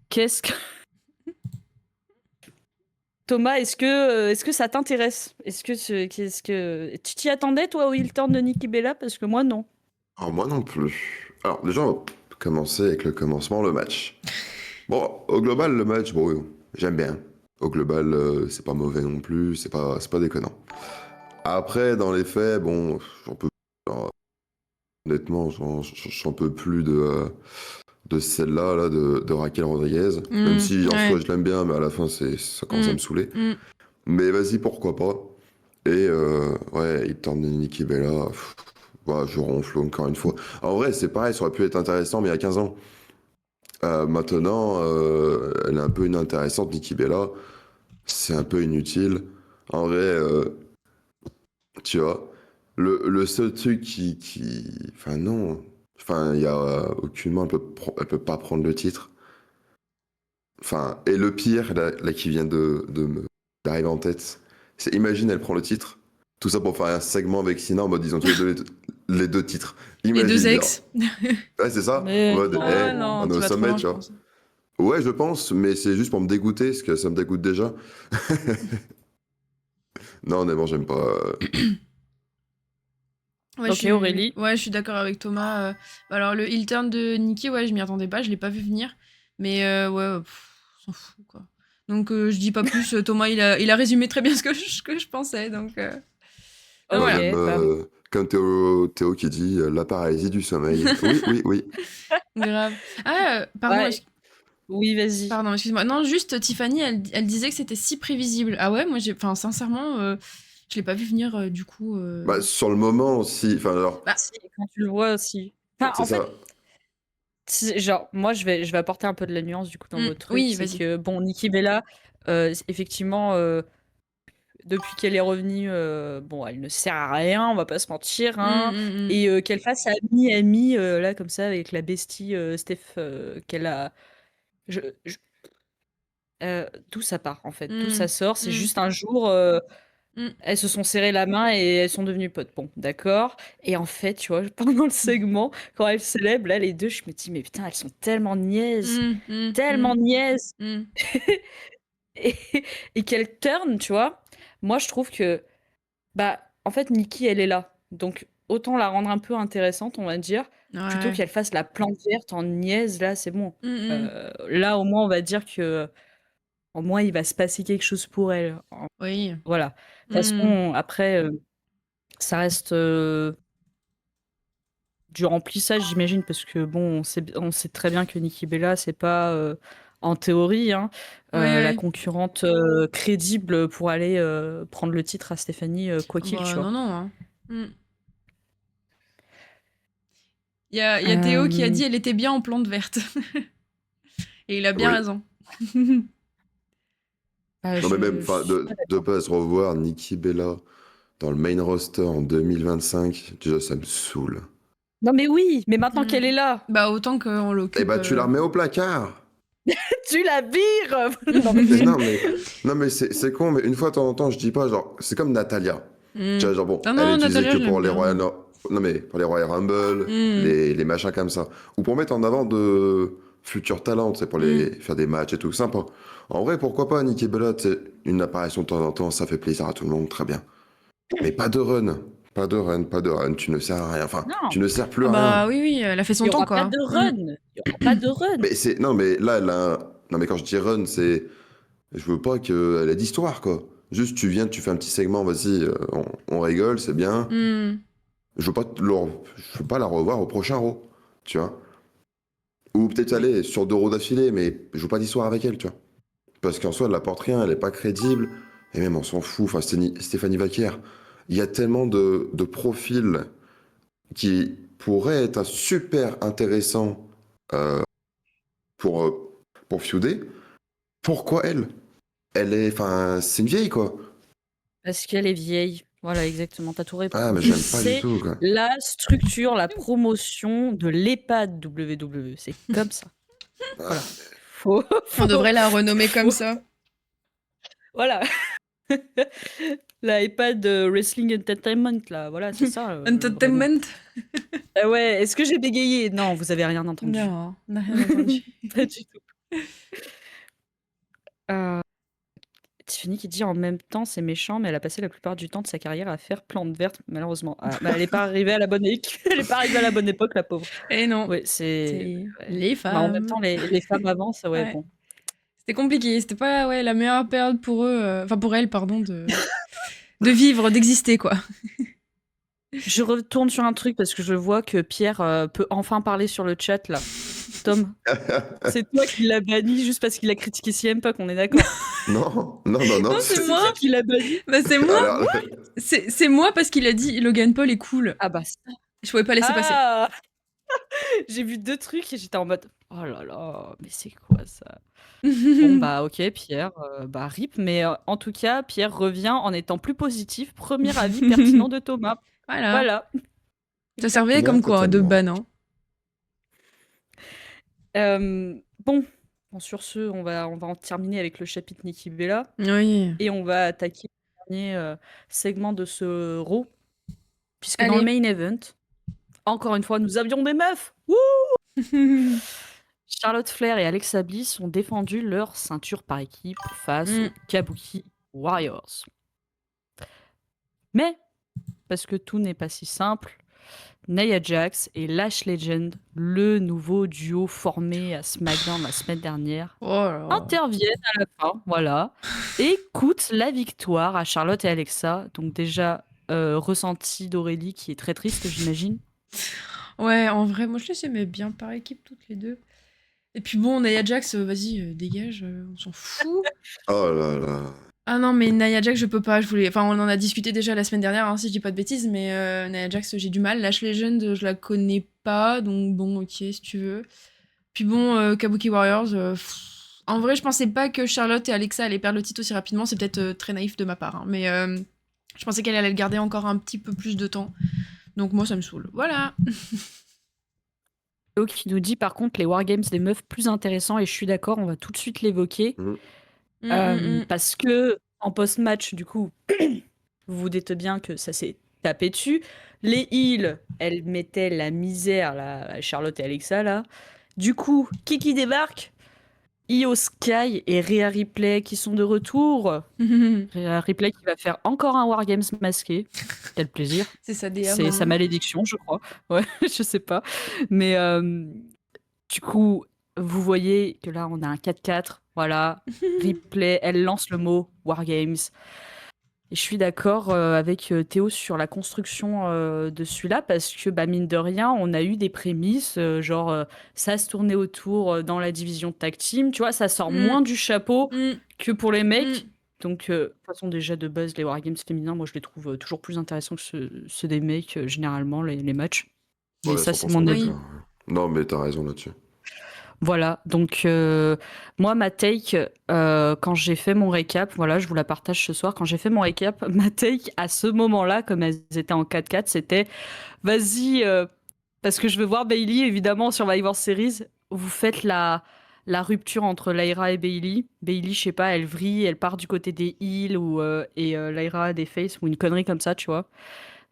Qu'est-ce que Thomas, est-ce que ça t'intéresse? Qu'est-ce que tu t'y attendais toi au heel turn de Nikki Bella? Parce que moi non. Alors moi non plus. Alors déjà, on va commencer avec le commencement, le match. Bon, au global, le match, bon, j'aime bien. Au global, c'est pas mauvais non plus, c'est pas déconnant. Après, dans les faits, bon, j'en peux, alors, honnêtement, j'en peux plus de celle-là, là, de Raquel Rodriguez. Même si en soi Ouais. je l'aime bien, mais à la fin, ça commence à me saouler. Mm. Mais vas-y, pourquoi pas. Et ouais, il tente de Nikki Bella. Ouais, je ronfle encore une fois. En vrai, c'est pareil, ça aurait pu être intéressant, mais il y a 15 ans. Maintenant, elle est un peu inintéressante, Nikki Bella. C'est un peu inutile. En vrai, tu vois, le seul truc Enfin, non. Enfin, il y a aucunement, elle peut pas prendre le titre. Enfin, et le pire, là qui vient d'arriver en tête, c'est imagine, elle prend le titre. Tout ça pour faire un segment avec Sina en mode ils ont tous les deux titres. Les deux Imagine, genre. ex. Ouais, c'est ça. En Mais mode, non. Ah on non, est tu au vas trop sommet, loin, tu je vois. pense. Ouais, je pense, mais c'est juste pour me dégoûter, parce que ça me dégoûte déjà. Non, honnêtement, j'aime pas. Ouais, Ok, Aurélie. je suis d'accord avec Thomas. Alors, le heel turn de Nikki, ouais, je m'y attendais pas, je l'ai pas vu venir. Mais ouais, on s'en fout, quoi. Donc, je dis pas plus. Thomas, il a résumé très bien ce que je pensais. Donc, Ok, voilà. Comme Théo qui dit la paralysie du sommeil. Oui, oui, oui. Grave. Ah, pardon, Ouais. Oui, vas-y. pardon, excuse-moi. Non, juste, Tiffany, elle disait que c'était si prévisible. Ah ouais, moi, enfin, sincèrement, je l'ai pas vu venir, du coup. Bah, sur le moment aussi. Enfin, alors, Bah, Si, quand tu le vois aussi. Enfin, c'est en fait, ça. genre, moi, je vais apporter un peu de la nuance du coup dans votre truc. oui, C'est vas-y. que, bon, Nikki Bella, effectivement, depuis qu'elle est revenue, bon, elle ne sert à rien, on va pas se mentir, hein. Mm. Et qu'elle fasse ami-ami, là, comme ça, avec la bestie Steph, qu'elle a. Je, je- D'où ça part, en fait. D'où ça Mm, sort. C'est mm, juste un jour. mm. Elles se sont serrées la main et elles sont devenues potes. Bon, d'accord. Et en fait, tu vois, pendant le segment, quand elles célèbrent, là, les deux, je me dis, mais putain, elles sont tellement niaises. Mm, mm, Tellement mm, niaises. mm. Et, et qu'elles turn, tu vois. Moi, je trouve que, bah, en fait, Nikki, elle est là. Donc, autant la rendre un peu intéressante, on va dire, plutôt Ouais. qu'elle fasse la plante verte en niaise, là, c'est bon. Mm. Là, au moins, on va dire que, au moins, il va se passer quelque chose pour elle. Oui. Voilà. De toute Mm. façon, après, ça reste. Du remplissage, j'imagine, parce que bon, on sait très bien que Nikki Bella, c'est pas, en théorie, hein, Ouais, la ouais. concurrente crédible pour aller prendre le titre à Stéphanie, quoi qu'il, tu Bah, non, vois. non. Hein. Mm. Il y a Théo qui a Euh, dit elle était bien en plante verte. Et il a bien Oui. raison. Non, mais même, je enfin, suis pas de d'accord. pas se revoir Nikki Bella dans le main roster en 2025, déjà, ça me saoule. Non, mais oui, mais maintenant Mm. qu'elle est là, Bah, autant qu'on Eh l'occupe. bah, tu la remets au placard! tu la vires. Non, mais Mais non, mais, non, mais c'est con, mais une fois de temps en temps, je dis pas, genre, c'est comme Natalia. Tu Mm. vois, genre, bon, Non, elle est non, utilisée Natalia, que je l'aime pour les bien. Royal, non, mais pour les Royal Rumble, Mm. les machins comme ça. Ou pour mettre en avant de futurs talents, c'est pour les Mm. faire des matchs et tout, sympa. En vrai, pourquoi pas, Nikki Bella, c'est une apparition de temps en temps, ça fait plaisir à tout le monde, très bien. Mais pas de run. Pas de run, pas de run, tu ne sers à rien. Enfin, tu non, ne sers plus Ah à rien. bah oui, oui, elle a fait il son y temps, aura pas quoi. de Mm. run. Il y aura pas de run. Mais c'est. Non, mais là, elle a non, mais quand je dis run, c'est. Je veux pas qu'elle ait d'histoire, quoi. Juste, tu viens, tu fais un petit segment, vas-y, on rigole, c'est bien. Mm. Je veux pas la revoir au prochain Raw, tu vois. Ou peut-être Oui. aller sur 2 Raw d'affilée, mais je veux pas d'histoire avec elle, tu vois. Parce qu'en soi, elle apporte rien, elle est pas crédible. Et même, on s'en fout. Enfin, Stéphanie Vaquier, il y a tellement de profils qui pourraient être super intéressants euh, pour, pour feuder. Pourquoi elle? Elle est. Enfin, c'est une vieille, quoi. Parce qu'elle est vieille. Voilà, exactement. T'as tout Ah, mais répondu. j'aime pas du C'est tout, quoi. la structure, la promotion de l'EHPAD WWE. C'est comme ça. Voilà. Ah, On Faut, devrait la renommer comme faut- ça. voilà. L'iPad Wrestling Entertainment, là, voilà, c'est ça. Le vrai nom. Entertainment. Ah ouais, est-ce que j'ai bégayé? Non, vous avez rien entendu. Non, on n'a rien entendu. Pas du tout. Euh, Tiffany qui dit en même temps, c'est méchant, mais elle a passé la plupart du temps de sa carrière à faire plante verte, malheureusement. Ah, bah, elle n'est pas arrivée à la bonne époque. Elle est pas arrivée à la bonne époque, la pauvre. Et non, Oui, c'est. c'est Ouais. les Bah, en même temps, femmes. les femmes avancent, ouais, Ouais. bon. C'était compliqué, c'était pas la meilleure période pour eux, enfin pour elles, pardon, de vivre, d'exister, quoi. Je retourne sur un truc parce que je vois que Pierre peut enfin parler sur le chat, là. Tom, c'est toi qui l'as banni juste parce qu'il a critiqué CM Punk, on est d'accord? Non, non, non, non. Non, c'est moi. toi qui l'as banni. Bah, c'est moi. Alors, C'est moi parce qu'il a dit Logan Paul est cool. Ah bah, Je pouvais pas laisser passer. ah j'ai vu 2 trucs et j'étais en mode oh là là, mais c'est quoi ça? Bon bah ok Pierre, bah rip, mais en tout cas Pierre revient en étant plus positif. Premier avis pertinent de Thomas. Voilà. Voilà. Ça servait Non, comme quoi de totalement. ban, hein. Bon, sur ce, on va en terminer avec le chapitre Nikki Bella Oui. et on va attaquer le dernier segment de ce Raw, puisque dans le Allez. main event, encore une fois, nous avions des meufs. Wouh! Charlotte Flair et Alexa Bliss ont défendu leur ceinture par équipe face aux Kabuki Warriors. Mais, parce que tout n'est pas si simple, Nia Jax et Lash Legend, le nouveau duo formé à SmackDown la semaine dernière, Oh là là. interviennent à la fin, voilà, et coûtent la victoire à Charlotte et Alexa. Donc déjà, ressenti d'Aurélie qui est très triste, j'imagine. Ouais, en vrai, moi je les aimais bien par équipe toutes les deux. Et puis bon, Nia Jax, vas-y, dégage, on s'en fout. Oh là là. Ah non, mais Nia Jax, je peux pas. Enfin, on en a discuté déjà la semaine dernière, hein, si je dis pas de bêtises, mais Nia Jax, j'ai du mal. Lash Legend, je la connais pas, donc bon, ok, si tu veux. Puis bon, Kabuki Warriors, en vrai, je pensais pas que Charlotte et Alexa allaient perdre le titre aussi rapidement. C'est peut-être très naïf de ma part, hein, mais je pensais qu'elle allait le garder encore un petit peu plus de temps. Donc moi, ça me saoule. Voilà. Léo qui nous dit par contre les Wargames des meufs plus intéressants, et je suis d'accord, on va tout de suite l'évoquer. Parce que en post-match, du coup, vous vous dites bien que ça s'est tapé dessus. Les heels, elles mettaient la misère, la Charlotte et Alexa, là. Du coup, qui débarque? Io Sky et Rhea Ripley qui sont de retour. Rhea Ripley qui va faire encore un Wargames masqué. Quel plaisir. C'est sa DA. C'est sa malédiction, je crois. Ouais, je sais pas. Mais du coup, vous voyez que là, on a un 4-4. Voilà. Ripley, elle lance le mot Wargames. Et je suis d'accord avec Théo sur la construction de celui-là parce que, bah, mine de rien, on a eu des prémices, genre ça se tournait autour dans la division tag team. Tu vois, ça sort moins du chapeau que pour les mecs. Donc, de toute façon, déjà de base, les Wargames féminins, moi je les trouve toujours plus intéressants que ceux des mecs, généralement, les matchs. Mais Ouais, ça, c'est 100% mon Oui. avis. d'accord. Non, mais t'as raison là-dessus. Voilà, donc moi, ma take, quand j'ai fait mon récap, voilà, je vous la partage ce soir, quand j'ai fait mon récap, ma take à ce moment-là, comme elles étaient en 4-4, c'était vas-y, parce que je veux voir Bayley, évidemment, sur Survivor Series, vous faites la rupture entre Lyra et Bayley. Bayley, je sais pas, elle vrille, elle part du côté des heels et Lyra des face, ou une connerie comme ça, tu vois.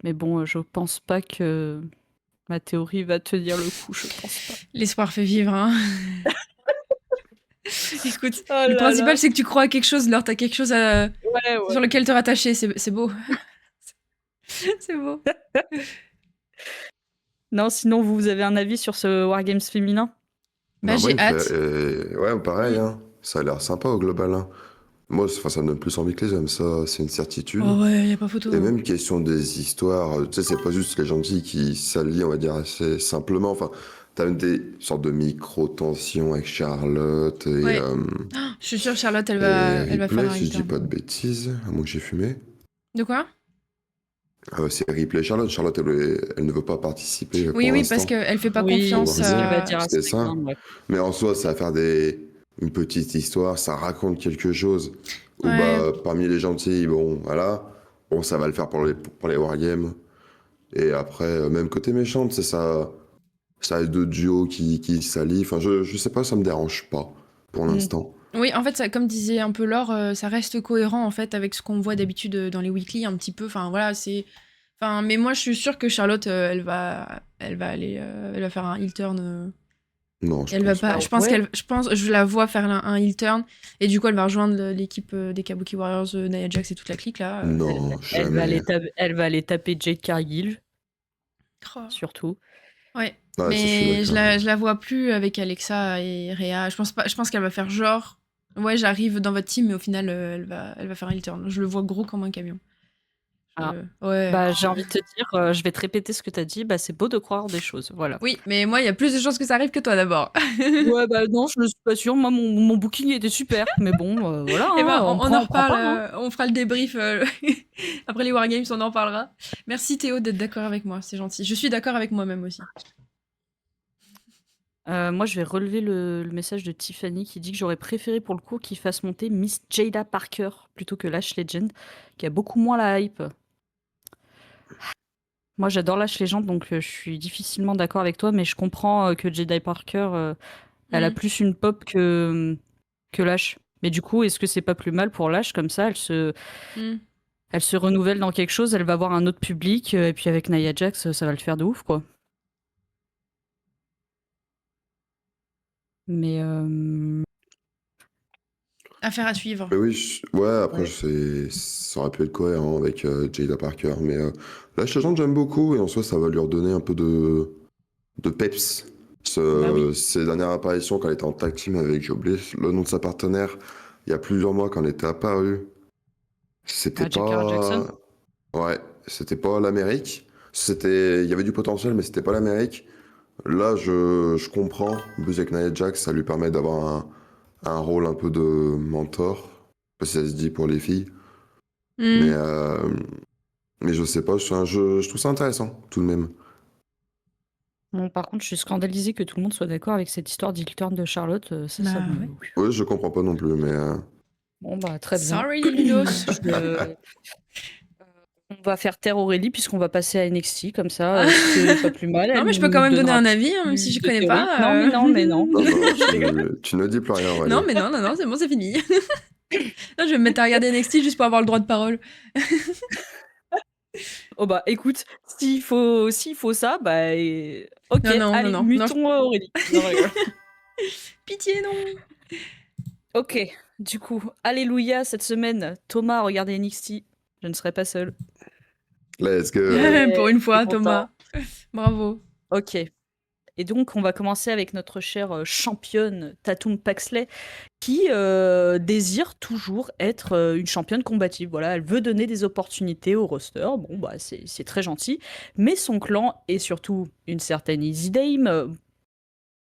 Mais bon, je pense pas que ma théorie va tenir le coup, je pense pas. L'espoir fait vivre, hein. Écoute, Oh le là principal, là. c'est que tu crois à quelque chose, alors t'as quelque chose Ouais. sur lequel te rattacher. C'est beau. C'est beau. Non, sinon, vous avez un avis sur ce Wargames féminin? Bah, Moi, j'ai il me hâte. fait- Ouais, pareil, hein. Ça a l'air sympa au global, hein. Moi, ça me donne plus envie que les hommes, ça, c'est une certitude. Oh ouais, y a pas photo. Et même question des histoires, tu sais, c'est pas juste les gentils qui s'allient, on va dire, assez simplement. Enfin, t'as même des sortes de micro-tensions avec Charlotte et, Ouais. Je suis sûre Charlotte, elle et va faire Ripley, un si je dis return. pas de bêtises, à moins que j'ai fumé. De quoi? C'est Ripley et Charlotte. Charlotte, elle ne veut pas participer pour Oui, l'instant. parce qu'elle fait pas Oui, confiance c'est ce qu'elle va à... dire à C'est ça. SmackDown, ouais. Mais en soi, ça va faire une petite histoire, ça raconte quelque chose. Où Ouais. bah, parmi les gentils, bon, voilà, bon, ça va le faire pour les Wargames. Et après, même côté méchant, c'est ça a deux duos qui s'allient. Enfin, je sais pas, ça me dérange pas pour l'instant. Oui, en fait, ça, comme disait un peu Laure, ça reste cohérent en fait avec ce qu'on voit d'habitude dans les weekly un petit peu. Enfin voilà, c'est. Enfin, mais moi, je suis sûre que Charlotte, elle va aller, elle va faire un heel turn. Non, je Elle va pense pas. pas. Ouais. Je la vois faire un heel turn et du coup, elle va rejoindre l'équipe des Kabuki Warriors, Nia Jax et toute la clique là. Non, jamais. Elle va aller taper Jade Cargill, Oh. surtout. Ouais. Ouais, ça, je suis Mais d'accord. je la vois plus avec Alexa et Rhea. Je pense pas. Je pense qu'elle va faire genre. Ouais, j'arrive dans votre team, mais au final, elle va faire un heel turn. Je le vois gros comme un camion. Ah. Ouais. Bah, j'ai envie de te dire, je vais te répéter ce que t'as dit. Bah, c'est beau de croire des choses. Voilà. Oui, mais moi, il y a plus de chances que ça arrive que toi d'abord. Ouais, bah non, je ne suis pas sûre. Moi, mon booking était super. Mais bon, voilà, Eh ben, hein, on on en prend, on prend reparle. pas. Hein. On fera le débrief après les Wargames, on en parlera. Merci Théo d'être d'accord avec moi, c'est gentil. Je suis d'accord avec moi-même aussi. Moi, je vais relever le message de Tiffany qui dit que j'aurais préféré pour le coup qu'il fasse monter Miss Jada Parker plutôt que Lash Legend, qui a beaucoup moins la hype. Moi, j'adore Lash Legend, donc je suis difficilement d'accord avec toi, mais je comprends que Jada Parker, elle a Mm. plus une pop que Lash. Mais du coup, est-ce que c'est pas plus mal pour Lash comme ça, Mm. elle se renouvelle dans quelque chose, elle va avoir un autre public, et puis avec Nia Jax, ça va le faire de ouf, quoi. Mais Affaire à suivre. Mais oui, ouais, après, ouais. ça aurait pu être cohérent avec Jada Parker. Mais la Legend, j'aime beaucoup. Et en soi, ça va lui redonner un peu de peps. Bah oui. Ses dernières apparitions, quand elle était en tag team avec, j'ai oublié le nom de sa partenaire, il y a plusieurs mois, quand elle était apparue, c'était Ah, Jakara Jackson. pas. Ouais, c'était pas l'Amérique. Il y avait du potentiel, mais c'était pas l'Amérique. Là, je comprends. En plus, avec Nia Jax, ça lui permet d'avoir un rôle un peu de mentor. Je sais pas si ça se dit pour les filles. Mais, Mm. euh, mais je sais pas, je trouve ça intéressant, tout de même. Bon, par contre, je suis scandalisée que tout le monde soit d'accord avec cette histoire d'Heel Turn de Charlotte. Ça Bah me. ouais. Oui, je comprends pas non plus, mais Bon, bah, très bien. Sorry les Ludos. On va faire taire Aurélie puisqu'on va passer à NXT, comme ça, c'est pas plus mal. Non, Elle mais je peux quand nous même donner donnera un avis, hein, même si plus je de connais théories. pas. Non, mais non, mais non. non, non, Je rigole. tu ne dis plus rien, Non, Aurélie. mais non, non, non, c'est bon, c'est fini. Non, je vais me mettre à regarder NXT juste pour avoir le droit de parole. Oh bah écoute, s'il faut ça, bah ok, Non, non, non, allez, non, non. mutons Aurélie. Non, je rigole. Pitié, non. Ok, du coup, alléluia, cette semaine, Thomas a regardé NXT. Je ne serai pas seule. Let's go. Pour Yeah, une je suis fois, content. Thomas. Bravo. Ok. Et donc, on va commencer avec notre chère championne Tatum Paxley, qui désire toujours être une championne combative. Voilà, elle veut donner des opportunités au roster. Bon, bah, c'est très gentil. Mais son clan, et surtout une certaine Easy Dame,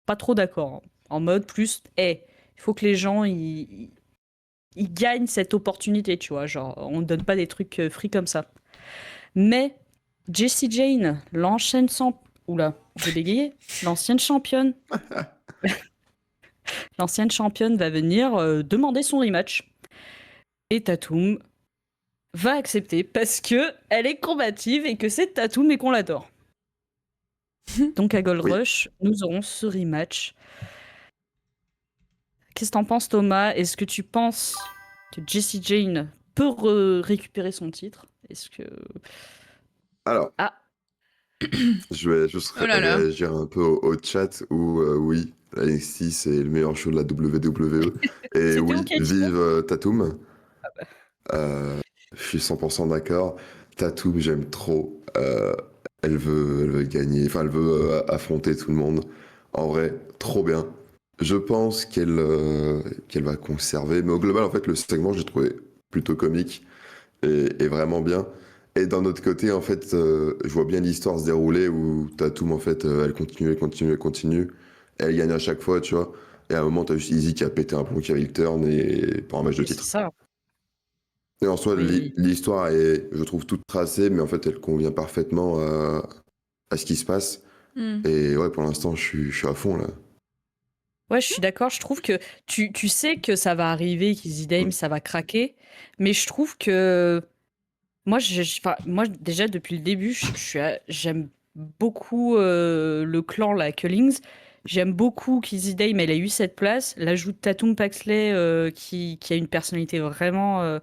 pas trop d'accord. Hein. En mode plus, il faut que les gens ils gagnent cette opportunité, tu vois. Genre, on ne donne pas des trucs free comme ça. Mais Jessie Jane, l'ancienne Oula, j'ai bégayé. L'ancienne championne. L'ancienne championne va venir demander son rematch. Et Tatum va accepter parce que elle est combative et que c'est Tatum et qu'on l'adore. Donc à Gold Oui. Rush, nous aurons ce rematch. Qu'est-ce que t'en penses, Thomas? Est-ce que tu penses que Jessie Jane peut récupérer son titre? Est-ce que... Alors, Ah, je vais juste Oh là là. réagir un peu au chat où, oui, la NXT, c'est le meilleur show de la WWE. Et c'était oui, ok, Tina. vive Tatum. Je suis 100% d'accord. Tatum, j'aime trop. Elle veut gagner, enfin, elle veut affronter tout le monde. En vrai, trop bien. Je pense qu'elle va conserver, mais au global, en fait, le segment, j'ai trouvé plutôt comique et vraiment bien. Et d'un autre côté, en fait, je vois bien l'histoire se dérouler où Tatum, en fait, elle continue, elle continue, elle continue. Et elle gagne à chaque fois, tu vois. Et à un moment, t'as juste Izzy qui a pété un plomb, qui a eu le turn et pour un match de Oui, c'est titre. ça. Et en soi, Oui. l'histoire est, je trouve, toute tracée, mais en fait, elle convient parfaitement à ce qui se passe. Hmm. Et ouais, pour l'instant, je suis à fond là. Ouais, je suis d'accord. Je trouve que tu sais que ça va arriver, qu'Easy Dame, ça va craquer. Mais je trouve que moi, enfin, moi déjà, depuis le début, j'aime beaucoup le clan, la Cullings. J'aime beaucoup qu'Izzy Dame, elle ait eu cette place. L'ajout de Tatum Paxley, qui a une personnalité vraiment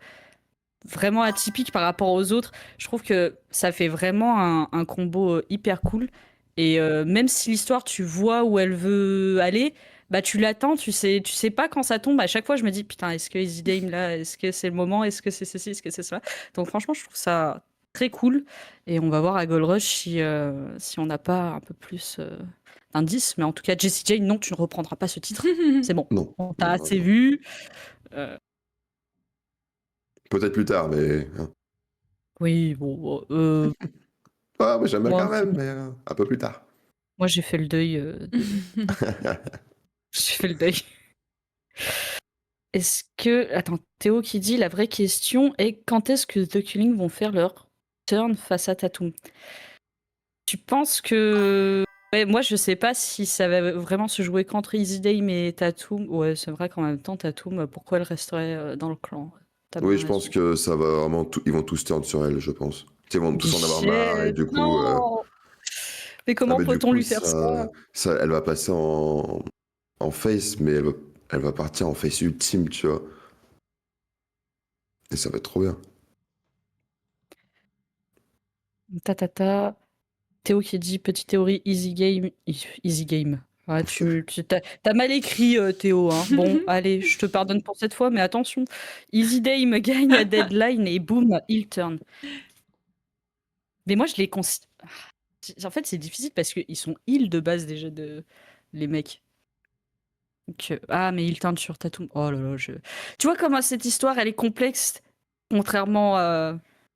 atypique par rapport aux autres. Je trouve que ça fait vraiment un combo hyper cool. Et même si l'histoire, tu vois où elle veut aller, bah tu l'attends, tu sais pas quand ça tombe. À chaque fois, je me dis, putain, est-ce que Easy Dame là, est-ce que c'est le moment, est-ce que c'est ceci, est-ce que c'est cela. Donc franchement, je trouve ça très cool. Et on va voir à Gold Rush si on n'a pas un peu plus d'indices. Mais en tout cas, Jessie Jane, non, tu ne reprendras pas ce titre. C'est bon, Non. on Non, t'a non, assez non. vu. Euh, Peut-être plus tard, mais. oui, bon, Ah, mais j'aime bien moi, quand même, mais un peu plus tard. Moi, j'ai fait le deuil J'ai fait le deuil. Est-ce que... Attends, Théo qui dit, la vraie question est quand est-ce que The Killing vont faire leur turn face à Tatum? Tu penses que... Ouais, moi, je sais pas si ça va vraiment se jouer qu'entre Easy Dame et Tatum. Ouais, c'est vrai qu'en même temps, Tatum, pourquoi elle resterait dans le clan? T'as Oui, bien je pense raison. que ça va vraiment. Ils vont tous turn sur elle, je pense. Ils vont tous en avoir marre, et Bichette, du coup. non! Mais Ah, comment mais du peut-on coup, lui faire ça? elle va passer en face, mais elle va partir en face ultime, tu vois. Et ça va être trop bien. Ta ta ta. Théo qui dit petite théorie easy game. Easy game. Ouais, t'as mal écrit, Théo. Hein. Bon, allez, je te pardonne pour cette fois, mais attention. Easy Dame gagne à deadline et boum, il turn. Mais moi, je les considère. En fait, c'est difficile parce qu'ils sont heal de base déjà, les mecs. Donc, ah, mais il turn sur Tatum. Oh là là, Tu vois comment cette histoire, elle est complexe, contrairement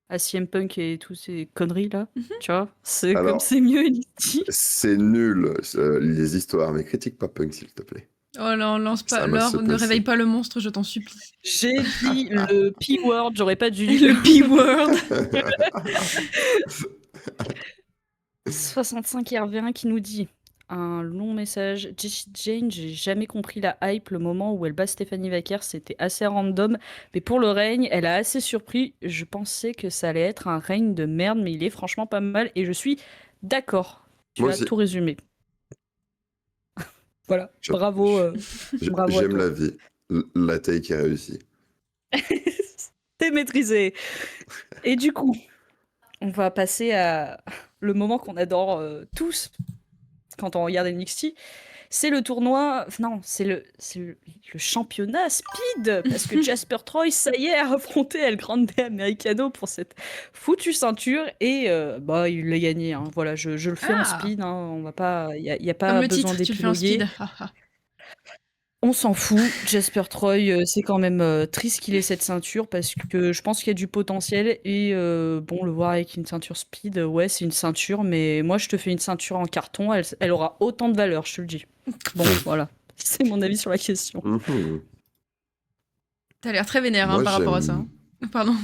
à CM Punk et tous ces conneries là. Tu vois, c'est comme Alors, c'est mieux, NXT. c'est nul, les histoires, mais critique pas Punk, s'il te plaît. Oh là, lance pas, Ça va se Laure, ne réveille passer. pas le monstre, je t'en supplie. J'ai dit le P-word, j'aurais pas dû Le dire. P-word. 65 RV1 qui nous dit un long message. Jessie Jane, j'ai jamais compris la hype. Le moment où elle bat Stephanie Vaquer, c'était assez random. Mais pour le règne, elle a assez surpris. Je pensais que ça allait être un règne de merde, mais il est franchement pas mal. Et je suis d'accord. Tu Moi as aussi, tout résumé. Voilà. je- Bravo, bravo à j'aime toi. la vie. La taille qui réussit. T'es maîtrisé. Et du coup, on va passer à le moment qu'on adore tous quand on regarde NXT. C'est le tournoi. Non, le championnat speed. Parce que Jasper Troy, ça y est, a affronté El Grande Americano pour cette foutue ceinture. Et bah, il l'a gagné. Hein. Voilà, je le fais en Ah, speed. Hein. On va pas. Il y a comme pas le besoin titre, tu le fais en d'épiloguer. speed. Ah, ah. On s'en fout. Jasper Troy, c'est quand même triste qu'il ait cette ceinture parce que je pense qu'il y a du potentiel. Et bon, le voir avec une ceinture speed, ouais, c'est une ceinture. Mais moi, je te fais une ceinture en carton. Elle aura autant de valeur, je te le dis. Bon, voilà. C'est mon avis sur la question. Mhm. T'as l'air très vénère hein, Moi, par rapport à ça. j'aime. Hein. Pardon.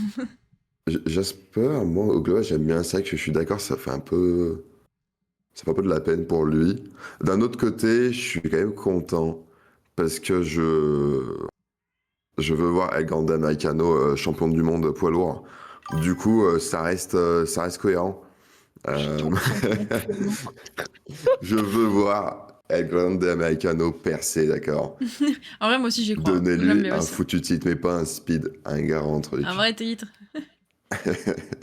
Jasper, moi, au global, j'aime bien ça, que je suis d'accord, ça fait un peu. Ça fait un peu de la peine pour lui. D'un autre côté, je suis quand même content parce que je veux voir El Grande Americano champion du monde poids lourd. Du coup, ça reste cohérent. Euh, je veux voir El Grande Americano percer, d'accord. En vrai, moi aussi, j'y crois. J'aime Donnez-lui bien un aussi. foutu titre, mais pas un speed, un garant truc. Un vrai titre.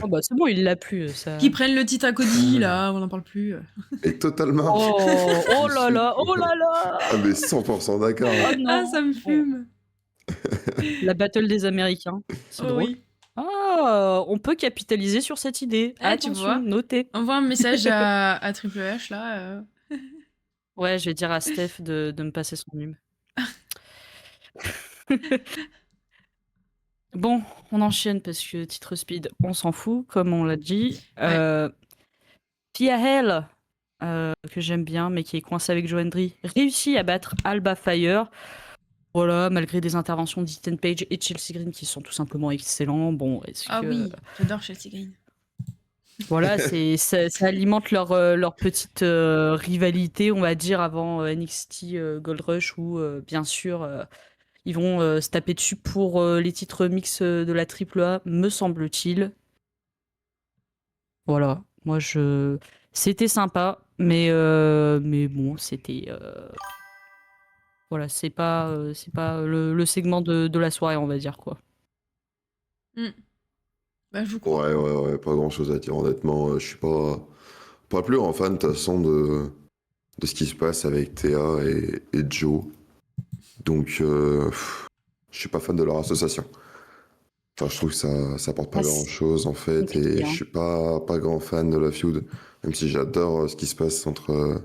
Oh bah c'est bon, il l'a plus, Qui ça. prennent le titre à Cody, là, on n'en parle plus. Et totalement. Oh, oh Je là suis. là, oh là Ah, mais là. 100% d'accord. Oh Ah, non. ça me Oh, fume. la battle des Américains, c'est Oh drôle. oui. Ah, on peut capitaliser sur cette idée. Eh, tu Attention, vois. notez. Envoie un message à Triple H, là. Ouais, je vais dire à Steph de me passer son nume. Bon, on enchaîne parce que titre speed, on s'en fout, comme on l'a dit. Ouais. Tia Hell, que j'aime bien, mais qui est coincé avec Joandry, réussit à battre Alba Fire. Voilà, malgré des interventions d'Ethan Page et Chelsea Green qui sont tout simplement excellents. Bon, est-ce Ah que. oui, j'adore Chelsea Green. Voilà, ça alimente leur petite rivalité, on va dire, avant NXT Gold Rush, où, bien sûr, ils vont se taper dessus pour les titres mix de la AAA, me semble-t-il. Voilà, moi, C'était sympa, mais bon, c'était voilà, c'est pas le segment de la soirée, on va dire quoi. Mm. Bah, je vous crois. Ouais, pas grand chose à dire, honnêtement. Je suis pas plus grand fan, de toute façon, de ce qui se passe avec Théa et Joe. Donc, je suis pas fan de leur association. Enfin, je trouve que ça apporte pas Ah, grand c'est chose, en fait, et compliqué, je hein. suis pas grand fan de la feud. Même si j'adore ce qui se passe entre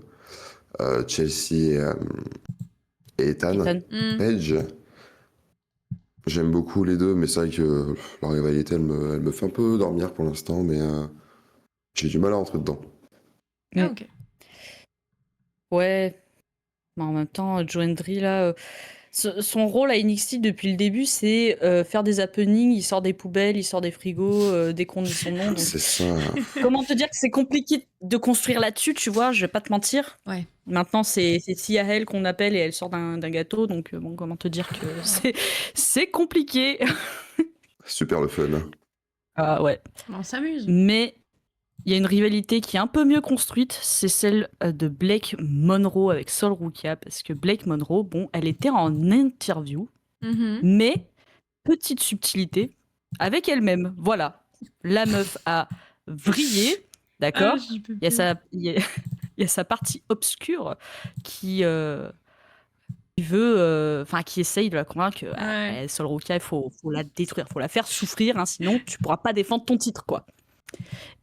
Chelsea et Ethan Ethan. Mm. Page. J'aime beaucoup les deux, mais c'est vrai que la rivalité, elle me fait un peu dormir pour l'instant, mais j'ai du mal à rentrer dedans. Ah, Mm. ok. Ouais, mais en même temps, Joe Hendry, là, son rôle à NXT depuis le début, c'est faire des happenings, il sort des poubelles, il sort des frigos dès qu'on dit son nom. Donc, C'est ça. comment te dire que c'est compliqué de construire là-dessus, tu vois, je vais pas te mentir. Ouais. Maintenant, c'est Sia qu'on appelle et elle sort d'un gâteau, donc bon, comment te dire que c'est compliqué. Super le fun. Ah ouais. On s'amuse. Mais il y a une rivalité qui est un peu mieux construite, c'est celle de Blake Monroe avec Sol Ruka, parce que Blake Monroe, bon, elle était en interview, Mhm. mais petite subtilité avec elle-même. Voilà, la meuf a vrillé, Ah, d'accord. j'y peux Il y a plus. il y a sa partie obscure qui veut, enfin qui essaye de la convaincre que Ouais. Sol Ruka, il faut la détruire, faut la faire souffrir, hein, sinon tu pourras pas défendre ton titre, quoi.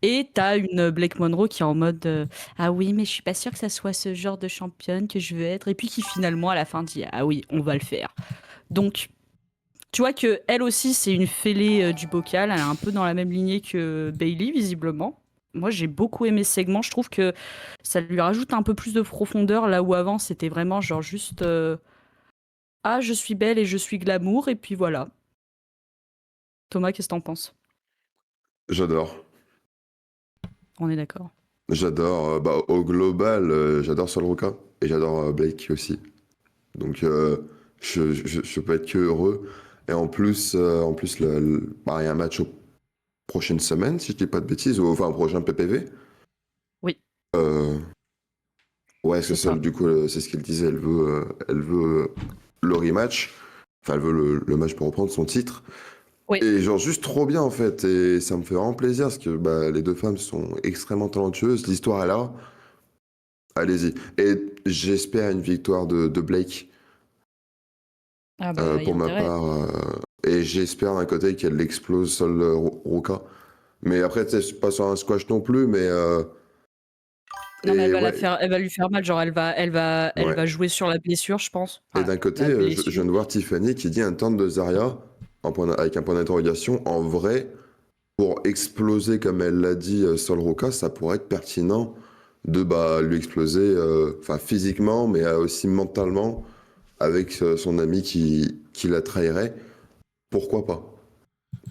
Et t'as une Blake Monroe qui est en mode ah oui, mais je suis pas sûre que ça soit ce genre de championne que je veux être. Et puis qui finalement à la fin dit ah oui, on va le faire. Donc tu vois que elle aussi c'est une fêlée du bocal. Elle est un peu dans la même lignée que Bailey visiblement. Moi j'ai beaucoup aimé ce segment. Je trouve que ça lui rajoute un peu plus de profondeur là où avant c'était vraiment genre juste ah je suis belle et je suis glamour et puis voilà. Thomas, qu'est-ce que t'en penses? J'adore. On est d'accord. J'adore. Bah, au global, j'adore Sol Ruka et j'adore Blake aussi. Donc, je peux être que heureux. Et en plus bah, il y a un match aux prochaines semaines, si je dis pas de bêtises, ou enfin, un prochain PPV. Oui, Euh, ouais, c'est c'est ça. ça. Du coup, c'est ce qu'elle disait. Elle veut le rematch. Enfin, elle veut le match pour reprendre son titre. Oui. Et genre juste trop bien en fait, et ça me fait vraiment plaisir parce que bah, les deux femmes sont extrêmement talentueuses, l'histoire est là, allez-y. Et j'espère une victoire de Blake Ah bah il y a pour ma intérêt. part, et j'espère d'un côté qu'elle explose Sol Ruka. Mais après, tu sais, c'est pas sur un squash non plus, mais Non, mais et ouais, elle va lui faire mal. Genre, elle ouais. va jouer sur la blessure, je pense. Et Enfin, d'un côté, la je blessure. viens de voir Tiffany qui dit un turn de Zarya avec un point d'interrogation. En vrai, pour exploser, comme elle l'a dit, Sol Ruka, ça pourrait être pertinent de bah, lui exploser enfin physiquement, mais aussi mentalement, avec son ami qui la trahirait. Pourquoi pas?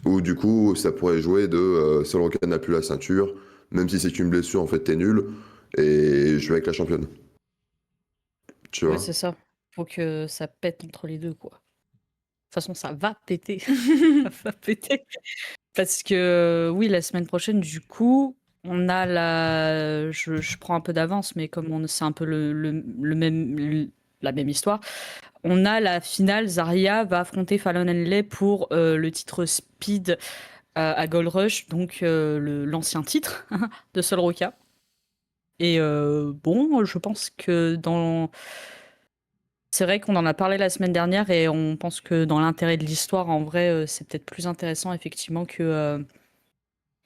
Ou du coup, ça pourrait jouer de Sol Ruka n'a plus la ceinture, même si c'est une blessure, en fait, t'es nul, et je vais avec la championne. Tu Ouais, vois? c'est ça. Faut que ça pète entre les deux, quoi. De toute façon, ça va péter. Ça va péter. Parce que, oui, la semaine prochaine, du coup, on a je prends un peu d'avance, mais comme c'est un peu la même histoire, on a la finale. Zarya va affronter Fallon Henley pour le titre Speed à Gold Rush, donc l'ancien titre de Sol Ruka. Et bon, je pense que c'est vrai qu'on en a parlé la semaine dernière et on pense que dans l'intérêt de l'histoire, en vrai, c'est peut-être plus intéressant effectivement que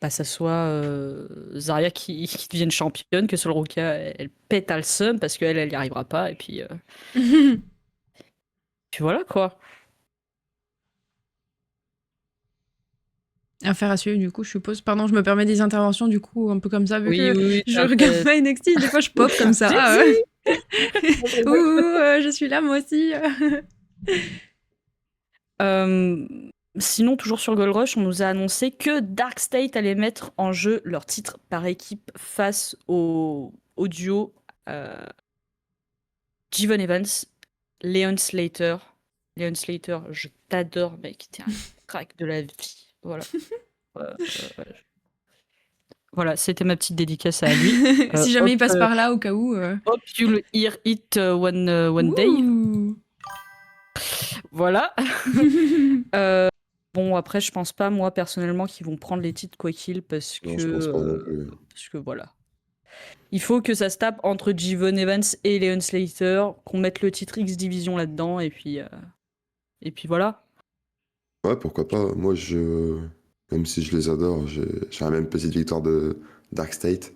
bah, ça soit Zarya qui devienne championne, que Sol Ruka, elle pète à le seum parce qu'elle, elle y arrivera pas. Et puis voilà quoi. Affaire à suivre, du coup, je suppose. Pardon, je me permets des interventions, du coup, un peu comme ça, vu Oui, que oui, oui, je regarde pas NXT, des fois je pop comme ça. Ah, Jesse. ouh, je suis là, moi aussi. Euh, Sinon, toujours sur Gold Rush, on nous a annoncé que Dark State allait mettre en jeu leur titre par équipe face au duo euh, Jevon Evans, Leon Slater. Leon Slater, je t'adore, mec. T'es un crack de la vie. Voilà. Euh, Voilà, c'était ma petite dédicace à lui. Si jamais il Hope, passe par là, au cas où. hope you'll hear it one day. Ouh. Voilà. Bon, après, je pense pas, moi, personnellement, qu'ils vont prendre les titres quoi qu'il, parce Non, je pense pas non que, plus. parce que voilà. Il faut que ça se tape entre Jivon Evans et Leon Slater, qu'on mette le titre X Division là-dedans, et puis voilà. Ouais, pourquoi pas. Moi, même si je les adore, j'ai la même petite victoire de Dark State.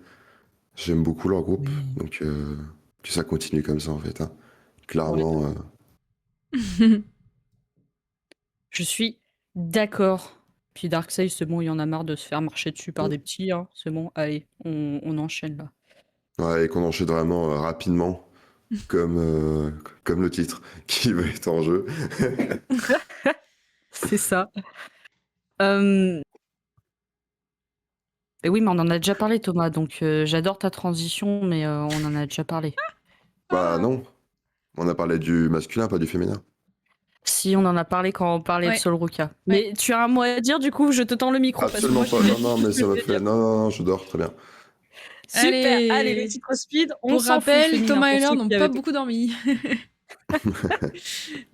J'aime beaucoup leur groupe, Oui. donc que ça continue comme ça en fait, hein. Ouais. Clairement, Je suis d'accord. Puis Darkseid, c'est bon, il y en a marre de se faire marcher dessus par ouais. des petits, hein. C'est bon, allez, on enchaîne là. Ouais, et qu'on enchaîne vraiment rapidement, comme le titre qui va être en jeu. C'est ça. Euh, Et oui, mais on en a déjà parlé, Thomas, donc j'adore ta transition, mais on en a déjà parlé. Bah non, on a parlé du masculin, pas du féminin. Si, on en a parlé quand on parlait de Ouais. Sol Ruka. Mais tu as un mot à dire, du coup, je te tends le micro. Absolument parce que pas, moi, non, mais ça m'a fait... Non, non, non, je dors, très bien. Super, allez, les titres speed, on Pour s'en fout. rappel, féminin, Thomas pour et Laure ceux n'ont qui pas avaient- beaucoup dormi.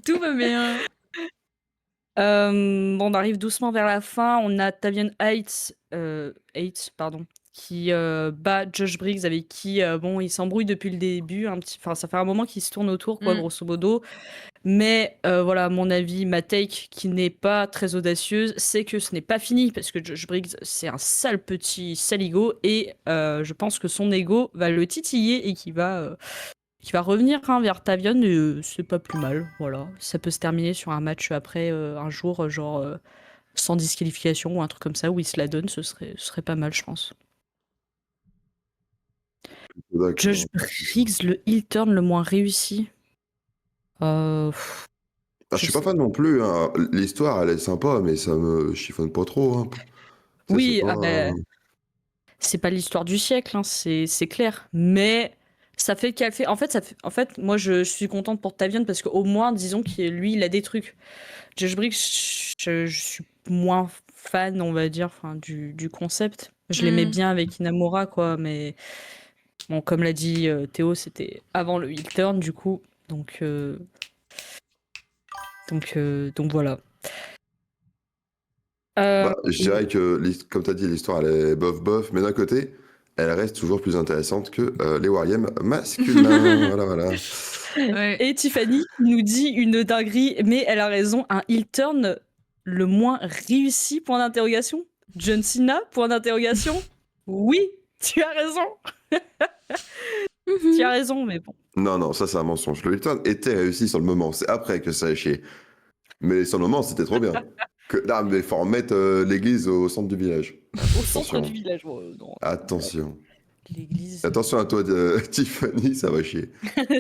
Tout va bien. Bon, on arrive doucement vers la fin. On a Tavian Heights, pardon, qui bat Josh Briggs, avec qui, bon, il s'embrouille depuis le début. Enfin, ça fait un moment qu'il se tourne autour, quoi, grosso modo. Mais voilà, à mon avis, ma take, qui n'est pas très audacieuse, c'est que ce n'est pas fini, parce que Josh Briggs, c'est un sale petit saligo, et je pense que son ego va le titiller et qu'il va revenir, hein, vers Tavion, et c'est pas plus mal. Voilà, ça peut se terminer sur un match après, un jour, genre sans disqualification ou un truc comme ça, où il se la donne, ce serait pas mal, je pense. D'accord. Josh Briggs, le heel turn le moins réussi. Pff, Ah, je suis pas fan non plus, hein. L'histoire, elle est sympa, mais ça me chiffonne pas trop, hein. Ça, Oui, c'est pas... c'est pas l'histoire du siècle, hein, c'est clair. Mais ça fait qu'elle fait. En fait, moi, je suis contente pour Tavion, parce qu'au moins, disons qu'il lui, il a des trucs. Josh Briggs, je suis moins fan, on va dire, enfin, du concept. Je l'aimais bien avec Inamura, quoi, mais bon, comme l'a dit Théo, c'était avant le heel turn, du coup. Donc voilà. Bah, je dirais que, comme tu as dit, l'histoire, elle est bof, mais d'un côté, elle reste toujours plus intéressante que les Wargames masculins. Voilà, voilà. Ouais. Et Tiffany nous dit une dinguerie, mais elle a raison, un heel turn le moins réussi, point d'interrogation. John Cena, point d'interrogation. Oui, tu as raison. Tu as raison, mais bon. Non, non, ça, c'est un mensonge. Le Hilton était réussi sur le moment. C'est après que ça a chié. Mais sur le moment, c'était trop bien. Là, mais faut remettre l'église au centre du village. Au centre Attention. du village. Oh, non. Attention. L'église. Attention à toi, Tiffany, ça va chier.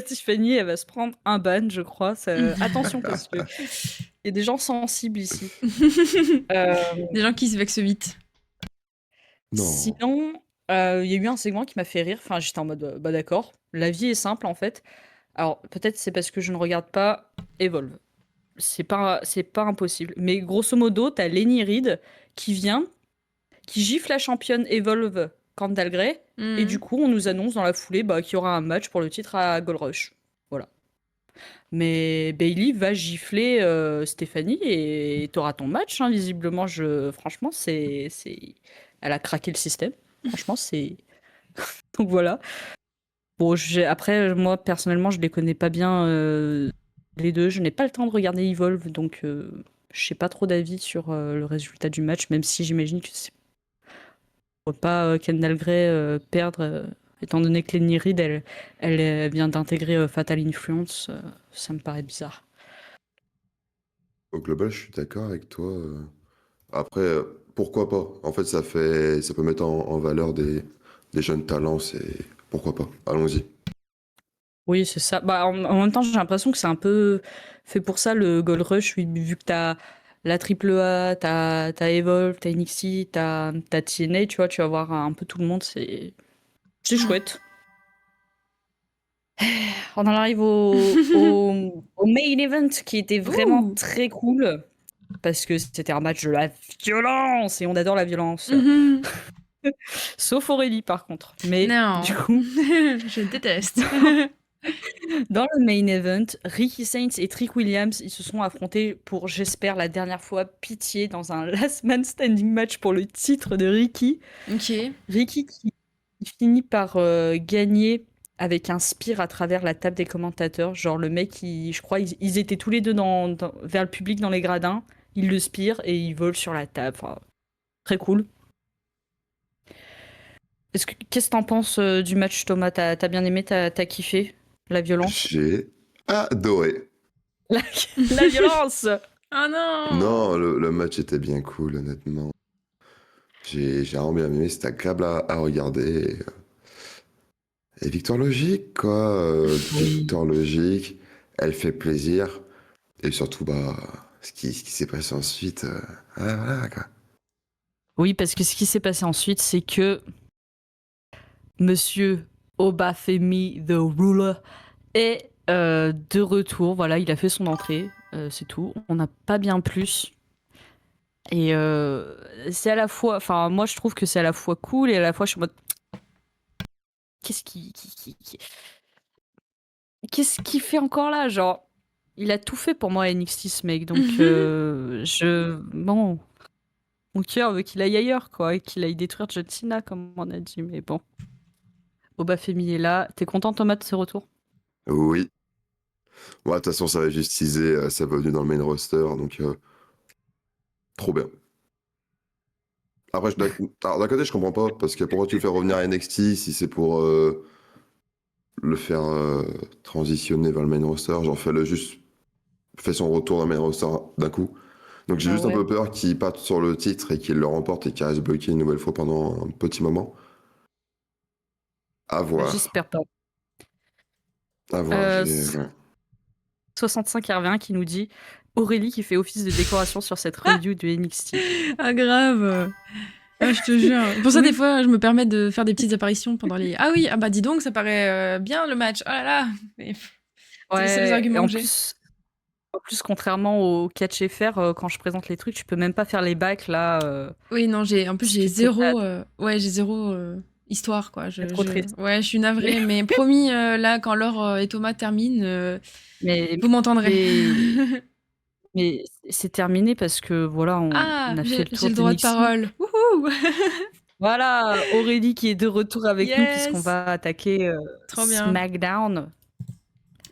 Tiffany, elle va se prendre un ban, je crois. Attention, parce que il y a des gens sensibles ici. Des gens qui se vexent vite. Non. Sinon, il y a eu un segment qui m'a fait rire. Enfin, j'étais en mode, bah d'accord, la vie est simple, en fait. Alors, peut-être c'est parce que je ne regarde pas Evolve. C'est pas impossible. Mais grosso modo, t'as Lenny Reed qui vient, qui gifle la championne Evolve Candice Gray, et du coup, on nous annonce dans la foulée qu'il y aura un match pour le titre à Gold Rush. Voilà. Mais Bailey va gifler Stéphanie, et t'auras ton match, hein, visiblement. Franchement, elle a craqué le système. Franchement, c'est... Donc voilà. Bon, après, moi, personnellement, je les connais pas bien, les deux. Je n'ai pas le temps de regarder Evolve, donc je sais pas trop d'avis sur le résultat du match, même si j'imagine que c'est pas Kendall Gray perdre, étant donné que Lenny Reed, elle vient d'intégrer Fatal Influence. Ça me paraît bizarre. Au global, je suis d'accord avec toi. Après, pourquoi pas? En fait, ça peut mettre en valeur des jeunes talents, c'est pourquoi pas? Allons-y. Oui, c'est ça. Bah, en même temps, j'ai l'impression que c'est un peu fait pour ça, le Gold Rush, vu que t'as la AAA, t'as Evolve, t'as NXT, t'as TNA, tu vois, tu vas voir un peu tout le monde, c'est chouette. On en arrive au main event, qui était vraiment Ouh. très cool, parce que c'était un match de la violence, et on adore la violence. Sauf Aurélie, par contre. Mais Non. du coup, Je déteste. dans le main event, Ricky Saints et Trick Williams, ils se sont affrontés pour, j'espère, la dernière fois, pitié, dans un last man standing match pour le titre de Ricky. Ok. Ricky qui finit par gagner avec un spear à travers la table des commentateurs. Genre le mec, je crois, ils étaient tous les deux vers le public dans les gradins. Il le spear et il vole sur la table. Enfin, très cool. Qu'est-ce que t'en penses du match, Thomas? T'as bien aimé, t'as kiffé la violence? J'ai adoré. La, la violence! Oh non. Non, le match était bien cool, honnêtement. J'ai vraiment bien aimé, c'était agréable à regarder. Et victoire logique, quoi. Victoire logique, elle fait plaisir. Et surtout, bah, ce qui s'est passé ensuite, voilà, quoi. Oui, parce que ce qui s'est passé ensuite, c'est que Monsieur Obafemi the Ruler est de retour. Voilà, il a fait son entrée, c'est tout. On n'a pas bien plus. Et c'est à la fois, enfin, moi je trouve que c'est à la fois cool et à la fois je suis en mode. Qu'est-ce qu'il fait encore là? Genre, il a tout fait pour moi à NXT ce mec, donc bon, mon cœur veut qu'il aille ailleurs, quoi, et qu'il aille détruire John Cena, comme on a dit, mais bon. Obafemi est là. T'es content, Thomas, de ce retour? Oui. Bon, de toute façon, ça va juste teaser sa venue dans le main roster, donc trop bien. Après, alors, d'un côté, je comprends pas, parce que pourquoi tu le fais revenir à NXT si c'est pour le faire transitionner vers le main roster, genre fais-le juste, fais son retour dans le main roster d'un coup. Donc j'ai Bah juste un ouais. peu peur qu'il parte sur le titre et qu'il le remporte et qu'il reste bloqué une nouvelle fois pendant un petit moment. À Bah, voir. j'espère pas. À voir. Ouais. 65 RV1 qui nous dit Aurélie qui fait office de décoration sur cette review de NXT. Ah grave. Ah, je te jure. Pour ça, Oui. des fois, je me permets de faire des petites apparitions pendant les. Ah oui, ah bah dis donc, ça paraît bien le match. Oh là là. C'est les seuls Ouais, et arguments en que j'ai. plus, contrairement au catch FR, quand je présente les trucs, tu peux même pas faire les bacs là. Oui, non, en plus, j'ai Skip zéro. total. Ouais, j'ai zéro histoire, quoi. C'est trop triste. Ouais, je suis navrée, mais promis, là, quand Laure et Thomas terminent, Mais, vous m'entendrez. mais c'est terminé parce que voilà, on Ah, a fait le j'ai tour le de droit de NXT. parole. Wouhou. Voilà, Aurélie qui est de retour avec nous puisqu'on Yes. va attaquer Trop bien. SmackDown.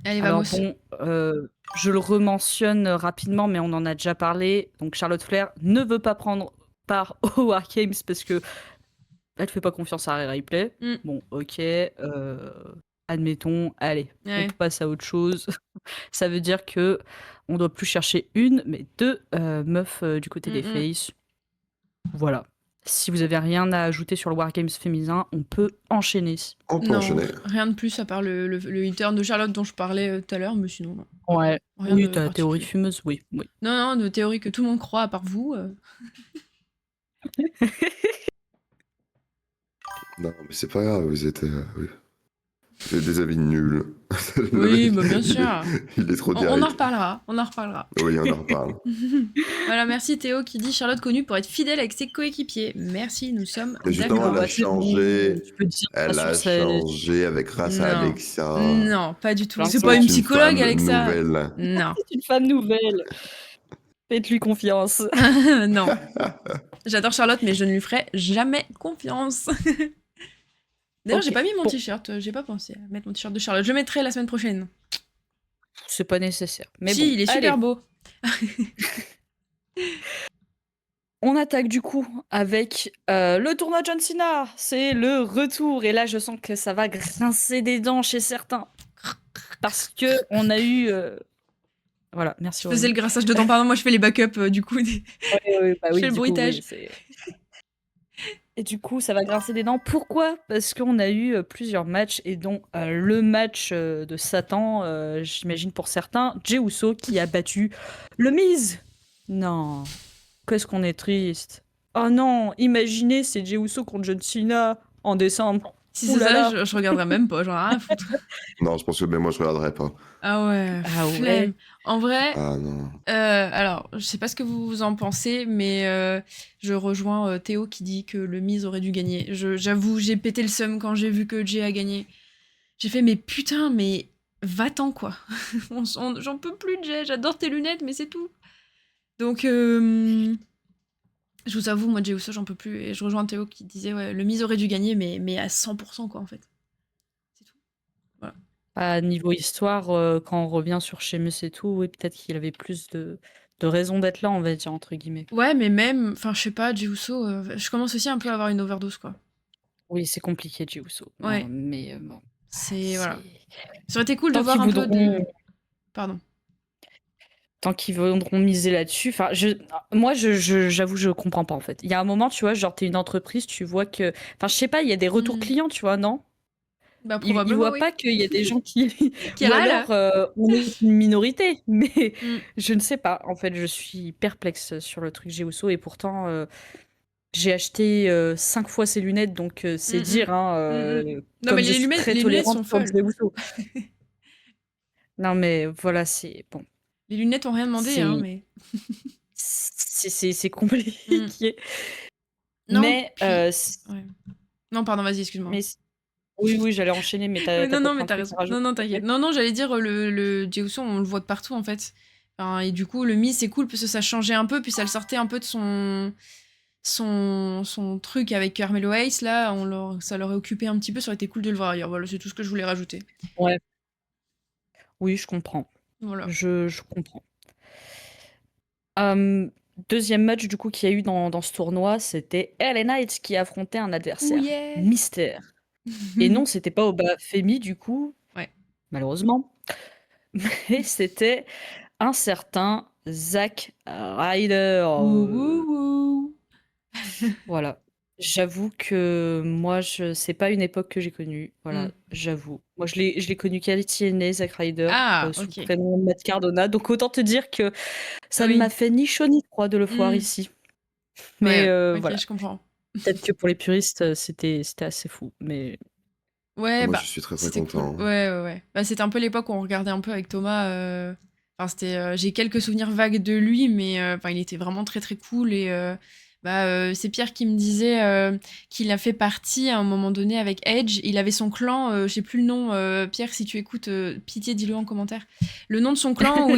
Allez, Alors vamos. bon, je le rementionne rapidement, mais on en a déjà parlé. Donc Charlotte Flair ne veut pas prendre part au War Games parce que elle fait pas confiance à Rhea Ripley. Mm. Bon, ok, admettons. Allez, Ouais. on passe à autre chose. Ça veut dire que on doit plus chercher une, mais deux meufs du côté des Face. Voilà. Si vous avez rien à ajouter sur le War Games féminin, on peut enchaîner. On peut Non, enchaîner. rien de plus à part le U-turn de Charlotte dont je parlais tout à l'heure, mais sinon, non. Ouais. Rien Oui, de ta théorie particulier. fumeuse, oui. Non, non, de théorie que tout le monde croit à part vous. Non, mais c'est pas grave, vous êtes oui. Vous êtes des avis nuls. Oui, bah bien sûr. Il est trop On direct. en reparlera, on en reparlera. Oui, on en reparle. Voilà, merci Théo qui dit Charlotte connue pour être fidèle avec ses coéquipiers. Merci, nous sommes Mais justement, d'accord. elle a Bah, c'est bon, changé. tu peux dire ça Elle sur a changé avec grâce à Non. Alexia. Non, pas du tout. Genre, C'est c'est pas une une psychologue, femme Alexa. nouvelle. Non. C'est une femme nouvelle. Faites-lui confiance. Non. J'adore Charlotte, mais je ne lui ferai jamais confiance. D'ailleurs, Ok, j'ai pas mis mon bon. t-shirt. J'ai pas pensé à mettre mon t-shirt de Charlotte. Je le mettrai la semaine prochaine. C'est pas nécessaire. Mais Si, bon, il est allez. super beau. On attaque du coup avec le tournoi John Cena. C'est le retour. Et là, je sens que ça va grincer des dents chez certains. Parce que on a eu... Voilà, merci. Je faisais le grassage de dents. Pardon, moi je fais les backups du coup. Ouais, bah Je oui, fais le du coup, bruitage. oui, et du coup, ça va grincer des dents. Pourquoi? Parce qu'on a eu plusieurs matchs, et dont le match de Satan, j'imagine pour certains, Jey Uso qui a battu le Miz. Non, qu'est-ce qu'on est triste. Oh non, imaginez, c'est Jey Uso contre John Cena en décembre. Si Ouh c'est là ça, là. je regarderais même pas, j'en ai rien à foutre. Non, je pense que même moi, je regarderais pas. Ah ouais, Ah flemme. ouais. En vrai, Ah non. alors, je sais pas ce que vous en pensez, mais je rejoins Théo qui dit que le Miz aurait dû gagner. J'avoue, j'ai pété le seum quand j'ai vu que Jay a gagné. J'ai fait, mais putain, mais va-t'en quoi. J'en peux plus de Jay, j'adore tes lunettes, mais c'est tout. Donc, je vous avoue, moi, Jey Uso, j'en peux plus. Et je rejoins Théo qui disait, ouais, le Miz aurait dû gagner, mais à 100%, quoi, en fait. C'est tout. Voilà. À niveau histoire, quand on revient sur Sheamus et tout, oui, peut-être qu'il avait plus de raisons d'être là, on va dire, entre guillemets. Ouais, mais même, enfin, je sais pas, Jey Uso, je commence aussi un peu à avoir une overdose, quoi. Oui, c'est compliqué, Jey Uso. Non, Ouais, mais bon, c'est. Voilà. c'est... Ça aurait été cool de Tant voir qu'ils un peu voudront, de. Pardon. tant qu'ils voudront miser là-dessus, enfin, moi, j'avoue, je comprends pas, en fait. Il y a un moment, tu vois, genre, t'es une entreprise, tu vois que... Enfin, je sais pas, il y a des retours Hmm. clients, tu vois, non? Bah, Ils probablement, voient oui. pas qu'il y a des gens qui... Qui Ou râle. alors, on est une minorité, mais Hmm. je ne sais pas. En fait, je suis perplexe sur le truc Jey Uso, et pourtant... j'ai acheté 5 fois ses lunettes, donc c'est Hmm, hmm. dire, hein, Hmm, hmm. Non, mais comme je suis très les lunettes tolérante sont pour folles. Jey Uso. Non, mais voilà, c'est bon. Les lunettes ont rien demandé, hein, C'est mais. c'est Hmm. compliqué. Non, Mais, puis. Ouais. Non, pardon, vas-y, excuse-moi. mais oui, oui, j'allais enchaîner, mais t'as Non, non, peut-être mais un t'as truc à raison. Non, rajouter, non, s'il te t'inquiète. plaît. Non, non, j'allais dire, le Jey Uso, on le voit de partout, en fait. Enfin, et du coup, le Miz, c'est cool parce que ça changeait un peu, puis ça le sortait un peu de son truc avec Carmelo Hayes, là. Ça l'aurait occupé un petit peu, ça aurait été cool de le voir ailleurs. Voilà, c'est tout ce que je voulais rajouter. Ouais, oui, je comprends. Voilà. Je comprends. Hum, deuxième match, du coup, qu'il y a eu dans ce tournoi, c'était LA Knight qui affrontait un Ouh adversaire yeah. mystère. Et non, c'était pas Oba Femi, du coup, Ouais. malheureusement. Mais c'était un certain Zack Ryder. Ouh, ouh, ouh. Voilà. J'avoue que moi, c'est pas une époque que j'ai connue. Voilà, Hmm. j'avoue. Moi, je l'ai connu qu'à TNA, Zack Ryder, Ah, sous le ok. prénom de Matt Cardona. Donc autant te dire que Ah ça ne m'a oui. fait ni chaud ni froid de le voir Hmm. ici. Mais Ouais, ok, voilà. je comprends. Peut-être que pour les puristes, c'était assez fou. Mais Ouais, Moi, je bah, suis très très c'était cool. content. Ouais, ouais, ouais. Bah, c'était un peu l'époque où on regardait un peu avec Thomas. Enfin, c'était, j'ai quelques souvenirs vagues de lui, mais enfin, il était vraiment très très cool. Et c'est Pierre qui me disait qu'il a fait partie à un moment donné avec Edge. Il avait son clan, je sais plus le nom. Pierre, si tu écoutes, pitié, dis-le en commentaire. Le nom de son clan où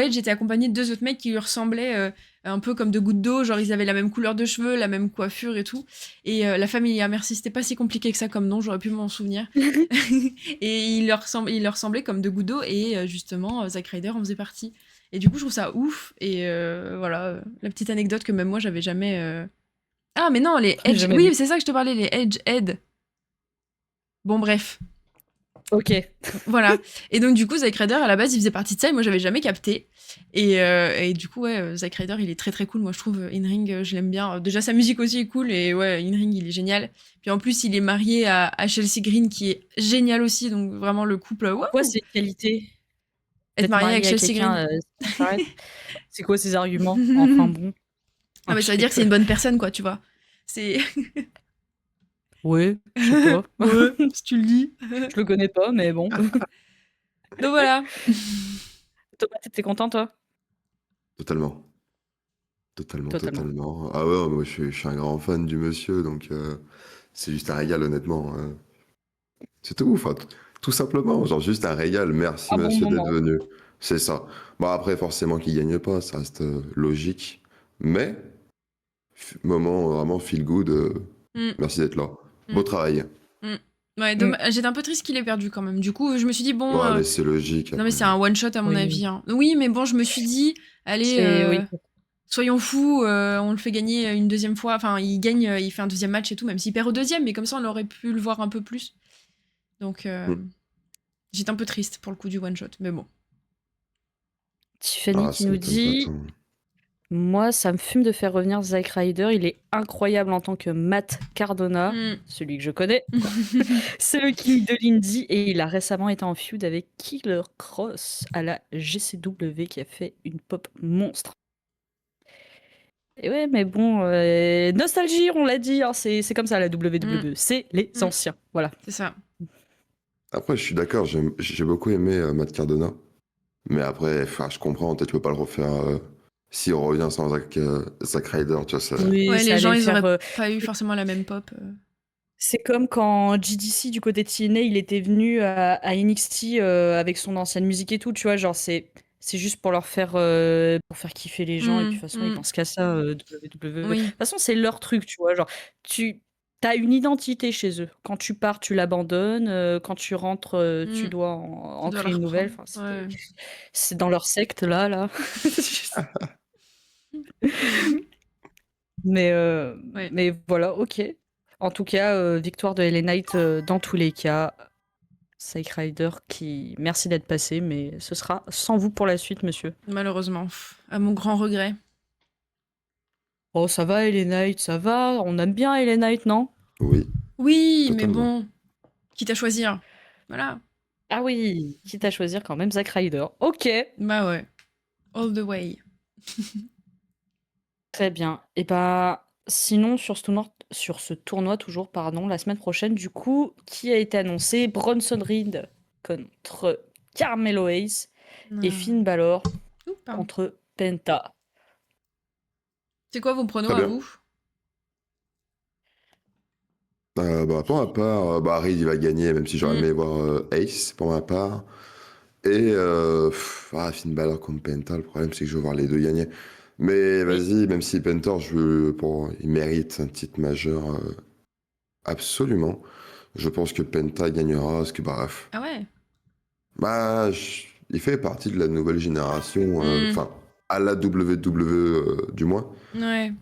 Edge était accompagné de deux autres mecs qui lui ressemblaient un peu comme de gouttes d'eau. Genre, ils avaient la même couleur de cheveux, la même coiffure et tout. Et la famille, ah merci, c'était pas si compliqué que ça comme nom, j'aurais pu m'en souvenir. Et il leur ressemblait comme de gouttes d'eau, et justement, Zack Ryder en faisait partie. Et du coup, je trouve ça ouf. Et voilà, la petite anecdote que même moi, j'avais jamais. Ah, mais non, les Edge. jamais vu. Oui, c'est ça que je te parlais, les Edge Head. Bon, bref. Ok. Voilà. Et donc, du coup, Zack Ryder, à la base, il faisait partie de ça, et moi, j'avais jamais capté. Et du coup, ouais, Zack Ryder, il est très très cool. Moi, je trouve In-Ring, je l'aime bien. Déjà, sa musique aussi est cool, et ouais, In-Ring, il est génial. Puis en plus, il est marié à Chelsea Green, qui est génial aussi. Donc, vraiment, le couple, Quoi, waouh! ces qualités? Être D'être marié avec marié à Chelsea Green. quelqu'un, ça s'arrête? C'est quoi ces arguments? Enfin bon. Ah, Ah, mais je ça veut dire que c'est une rigole. bonne personne, quoi, tu vois. C'est. Ouais, je sais pas. Ouais, si tu le dis. Je le connais pas, mais bon. Donc voilà. Thomas, t'étais content, toi? Totalement. Totalement, Totalement. totalement. Ah ouais, moi je suis un grand fan du monsieur, donc c'est juste un régal, honnêtement. C'est tout, enfin, tout simplement, genre juste un régal. Merci Un bon monsieur d'être moment. venu. C'est ça. Bon, après, forcément qu'il gagne pas, ça reste logique. Mais, moment vraiment feel good. Mm, Merci d'être là. Beau mm, travail. mm. Ouais, Mm. j'étais un peu triste qu'il ait perdu quand même. Du coup, je me suis dit, bon. Ouais, mais c'est logique Non, mais après. c'est un one-shot à mon Oui. avis, hein. Oui, mais bon, je me suis dit, allez, Oui. soyons fous, on le fait gagner une deuxième fois. Enfin, il gagne, il fait un deuxième match et tout, même s'il perd au deuxième, mais comme ça, on aurait pu le voir un peu plus. Donc, Mm. j'étais un peu triste pour le coup du one-shot, mais bon. Tiffany Ah, qui ça nous m'étonne pas dit tant. moi, ça me fume de faire revenir Zack Ryder. Il est incroyable en tant que Matt Cardona, Mm. celui que je connais. C'est le king de l'indie et il a récemment été en feud avec Killer Cross à la GCW qui a fait une pop monstre. Et ouais, mais bon, nostalgie, on l'a dit, hein, c'est comme ça la WWE, c'est les Mm. anciens, voilà. C'est ça. Après, je suis d'accord, j'ai beaucoup aimé Matt Cardona. Mais après, enfin, je comprends, peut-être tu peux pas le refaire s'il revient sans Zack Ryder, tu vois, ça... Oui, Ouais, ça les gens, allait ils faire. auraient pas eu forcément la même pop. C'est comme quand GDC du côté de TNA, il était venu à NXT avec son ancienne musique et tout, tu vois, genre c'est juste pour faire kiffer les gens et puis de toute façon ils pensent qu'à ça WWE. De Oui. toute façon, c'est leur truc, tu vois, genre tu as une identité chez eux. Quand tu pars, tu l'abandonnes, quand tu rentres, tu dois en Tu dois créer la une nouvelle. reprendre. Enfin, Ouais. c'est dans leur secte là. Mais, Ouais. mais voilà, ok. En tout cas, victoire de LA Knight dans tous les cas. Zack Ryder qui... Merci d'être passé, mais ce sera sans vous pour la suite, monsieur. Malheureusement. À mon grand regret. Oh, ça va, LA Knight, ça va. On aime bien LA Knight, non? Oui, Oui, mais totalement. bon. Quitte à choisir. Voilà. Ah oui, quitte à choisir quand même Zack Ryder. Ok, Bah ouais. All the way. très bien. Et bah, sinon, sur ce tournoi toujours, pardon, la semaine prochaine, du coup, qui a été annoncé? Bronson Reed contre Carmelo Hayes et Finn Balor Ouh, pardon. contre Penta. C'est quoi vos pronos Très à bien. vous? Bah, pour ma part, bah, Reed, il va gagner, même si j'aurais aimé voir Ace, pour ma part. Et Finn Balor contre Penta, le problème, c'est que je veux voir les deux gagner. Mais Oui. vas-y, même si Penta, il mérite un titre majeur, absolument. Je pense que Penta gagnera, parce que, bref. Ah ouais. Bah, il fait partie de la nouvelle génération, enfin, à la WWE, du moins. Ouais.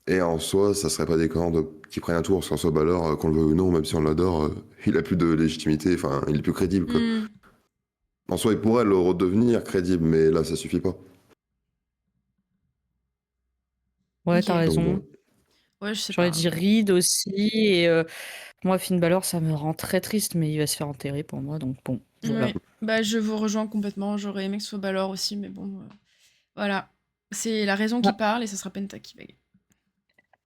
Et en soi, ça serait pas déconnant qu'il prenne un tour sur François Balor, qu'on le veuille ou non, même si on l'adore, il a plus de légitimité, enfin, il est plus crédible, quoi. En soi, il pourrait le redevenir crédible, mais là, ça suffit pas. Ouais, t'as Ok. Donc raison. bon. Ouais, je sais J'aurais pas. dit Reed aussi. Et moi, Finn Balor, ça me rend très triste, mais il va se faire enterrer pour moi. Donc bon, voilà. Ouais. Bah, je vous rejoins complètement. J'aurais aimé que ce soit Balor aussi, mais bon. Voilà. C'est la raison qui Ah, parle et ça sera Penta qui va gagner.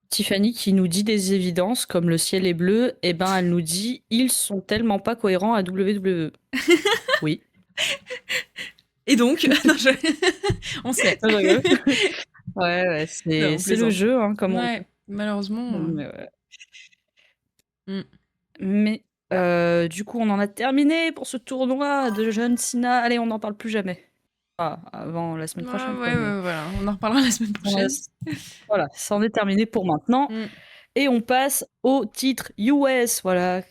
Tiffany qui nous dit des évidences comme le ciel est bleu, et ben elle nous dit ils sont tellement pas cohérents à WWE. Oui. Et donc, non, on sait. Je rigole. Ouais, Non, on c'est le plaisante. jeu, hein, comme on dit. Ouais, malheureusement. Mais, ouais. Mm. Mais, du coup, on en a terminé pour ce tournoi de John Cena. Allez, on n'en parle plus jamais. Ah, avant la semaine prochaine, quoi. Ouais, Mais voilà. On en reparlera la semaine prochaine. voilà, ça en est terminé pour maintenant. Mm. Et on passe au titre US. Voilà,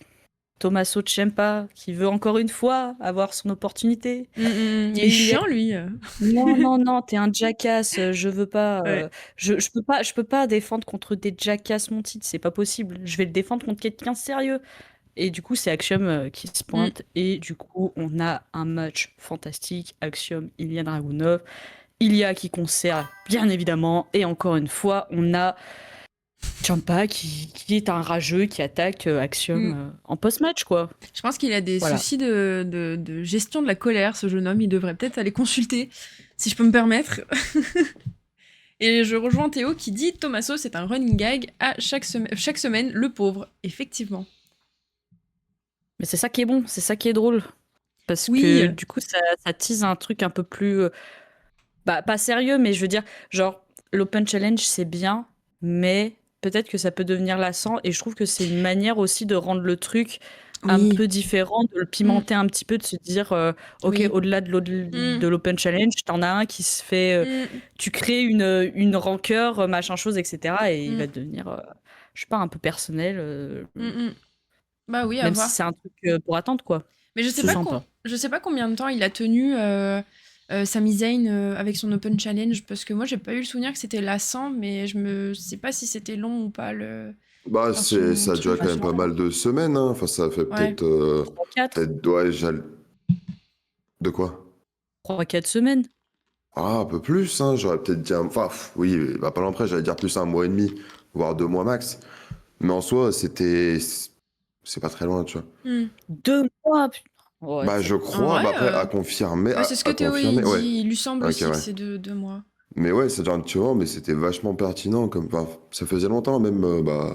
Tommaso Ciampa qui veut encore une fois avoir son opportunité. Il Et est il y a... chiant, lui. Non, t'es un jackass, je veux pas, Ouais. je peux pas défendre contre des jackass mon titre, c'est pas possible. Je vais le défendre contre quelqu'un de sérieux. Et du coup, c'est Axiom qui se Mm. pointe. Et du coup, on a un match fantastique. Axiom, Ilya Dragunov. Ilya qui conserve, bien évidemment. Et encore une fois, on a Ciampa qui est un rageux qui attaque Axiom en post-match, quoi. Je pense qu'il a des Voilà. soucis de gestion de la colère, ce jeune homme. Il devrait peut-être aller consulter, si je peux me permettre. Et je rejoins Théo qui dit Tommaso, c'est un running gag à chaque semaine, le pauvre. Effectivement. Mais c'est ça qui est bon, c'est ça qui est drôle. Parce Oui. que du coup, ça tease un truc un peu plus... bah, pas sérieux, mais je veux dire, genre, l'Open Challenge, c'est bien, mais peut-être que ça peut devenir lassant. Et je trouve que c'est une manière aussi de rendre le truc un Oui. peu différent, de le pimenter un petit peu, de se dire, ok, Oui. au-delà de l'Open Challenge, t'en as un qui se fait... tu crées une rancœur, machin chose, etc. Et il va devenir, je sais pas, un peu personnel, Bah oui, à même si voir. c'est un truc pour attendre, quoi. Mais je C'est sympa. sais pas combien de temps il a tenu Sami Zayn avec son Open Challenge, parce que moi j'ai pas eu le souvenir que c'était lassant, mais je me sais pas si c'était long ou pas Bah, enfin, son ça a duré truc. quand même pas mal de semaines, hein. Enfin, ça fait Ouais. peut-être... 3-4 ouais, de quoi? 3-4 semaines. Ah, un peu plus, hein. J'aurais peut-être dit... Enfin, oui, bah, pas l'emprès, j'allais dire plus un mois et demi, voire 2 mois max. Mais en soi, c'est pas très loin, tu vois. 2 mois, putain. Ouais, Bah, je En crois, vrai, bah après, à confirmer, ouais, c'est ce que à Théo il confirmer, ouais. dit. Il lui semble Ok, aussi que ouais. c'est 2 mois. Mais ouais, ça dure un petit moment, mais c'était vachement pertinent. Enfin, ça faisait longtemps, même.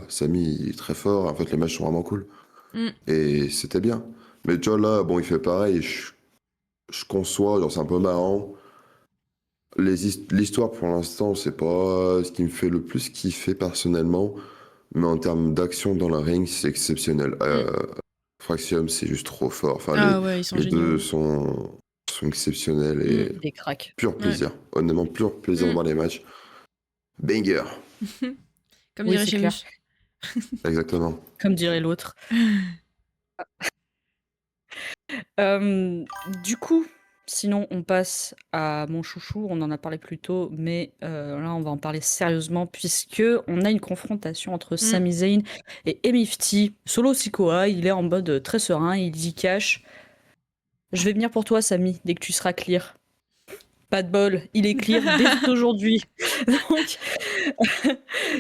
Samy, il est très fort. En fait, les matchs sont vraiment cool. Mm. Et c'était bien. Mais tu vois, là, bon, il fait pareil. Je conçois, genre, c'est un peu marrant. L'histoire, pour l'instant, c'est pas ce qui me fait le plus kiffer personnellement. Mais en termes d'action dans la ring, c'est exceptionnel. Mm. Fraxium, c'est juste trop fort. Enfin, Ah ouais, ils sont les deux géniaux. sont exceptionnels et Mm. Des cracks. pur Ouais. plaisir. Honnêtement, pur plaisir de Mm. voir les matchs. Banger. Comme Oui, dirait c'est clair. Sheamus. Exactement. Comme dirait l'autre. Euh, du coup, sinon, on passe à mon chouchou. On en a parlé plus tôt, mais là, on va en parler sérieusement puisque on a une confrontation entre Mm. Sami Zayn et M50. Solo Sikoa, il est en mode très serein, il dit cash. Je vais venir pour toi, Sami, dès que tu seras clear. Pas de bol, il est clear dès aujourd'hui. Donc,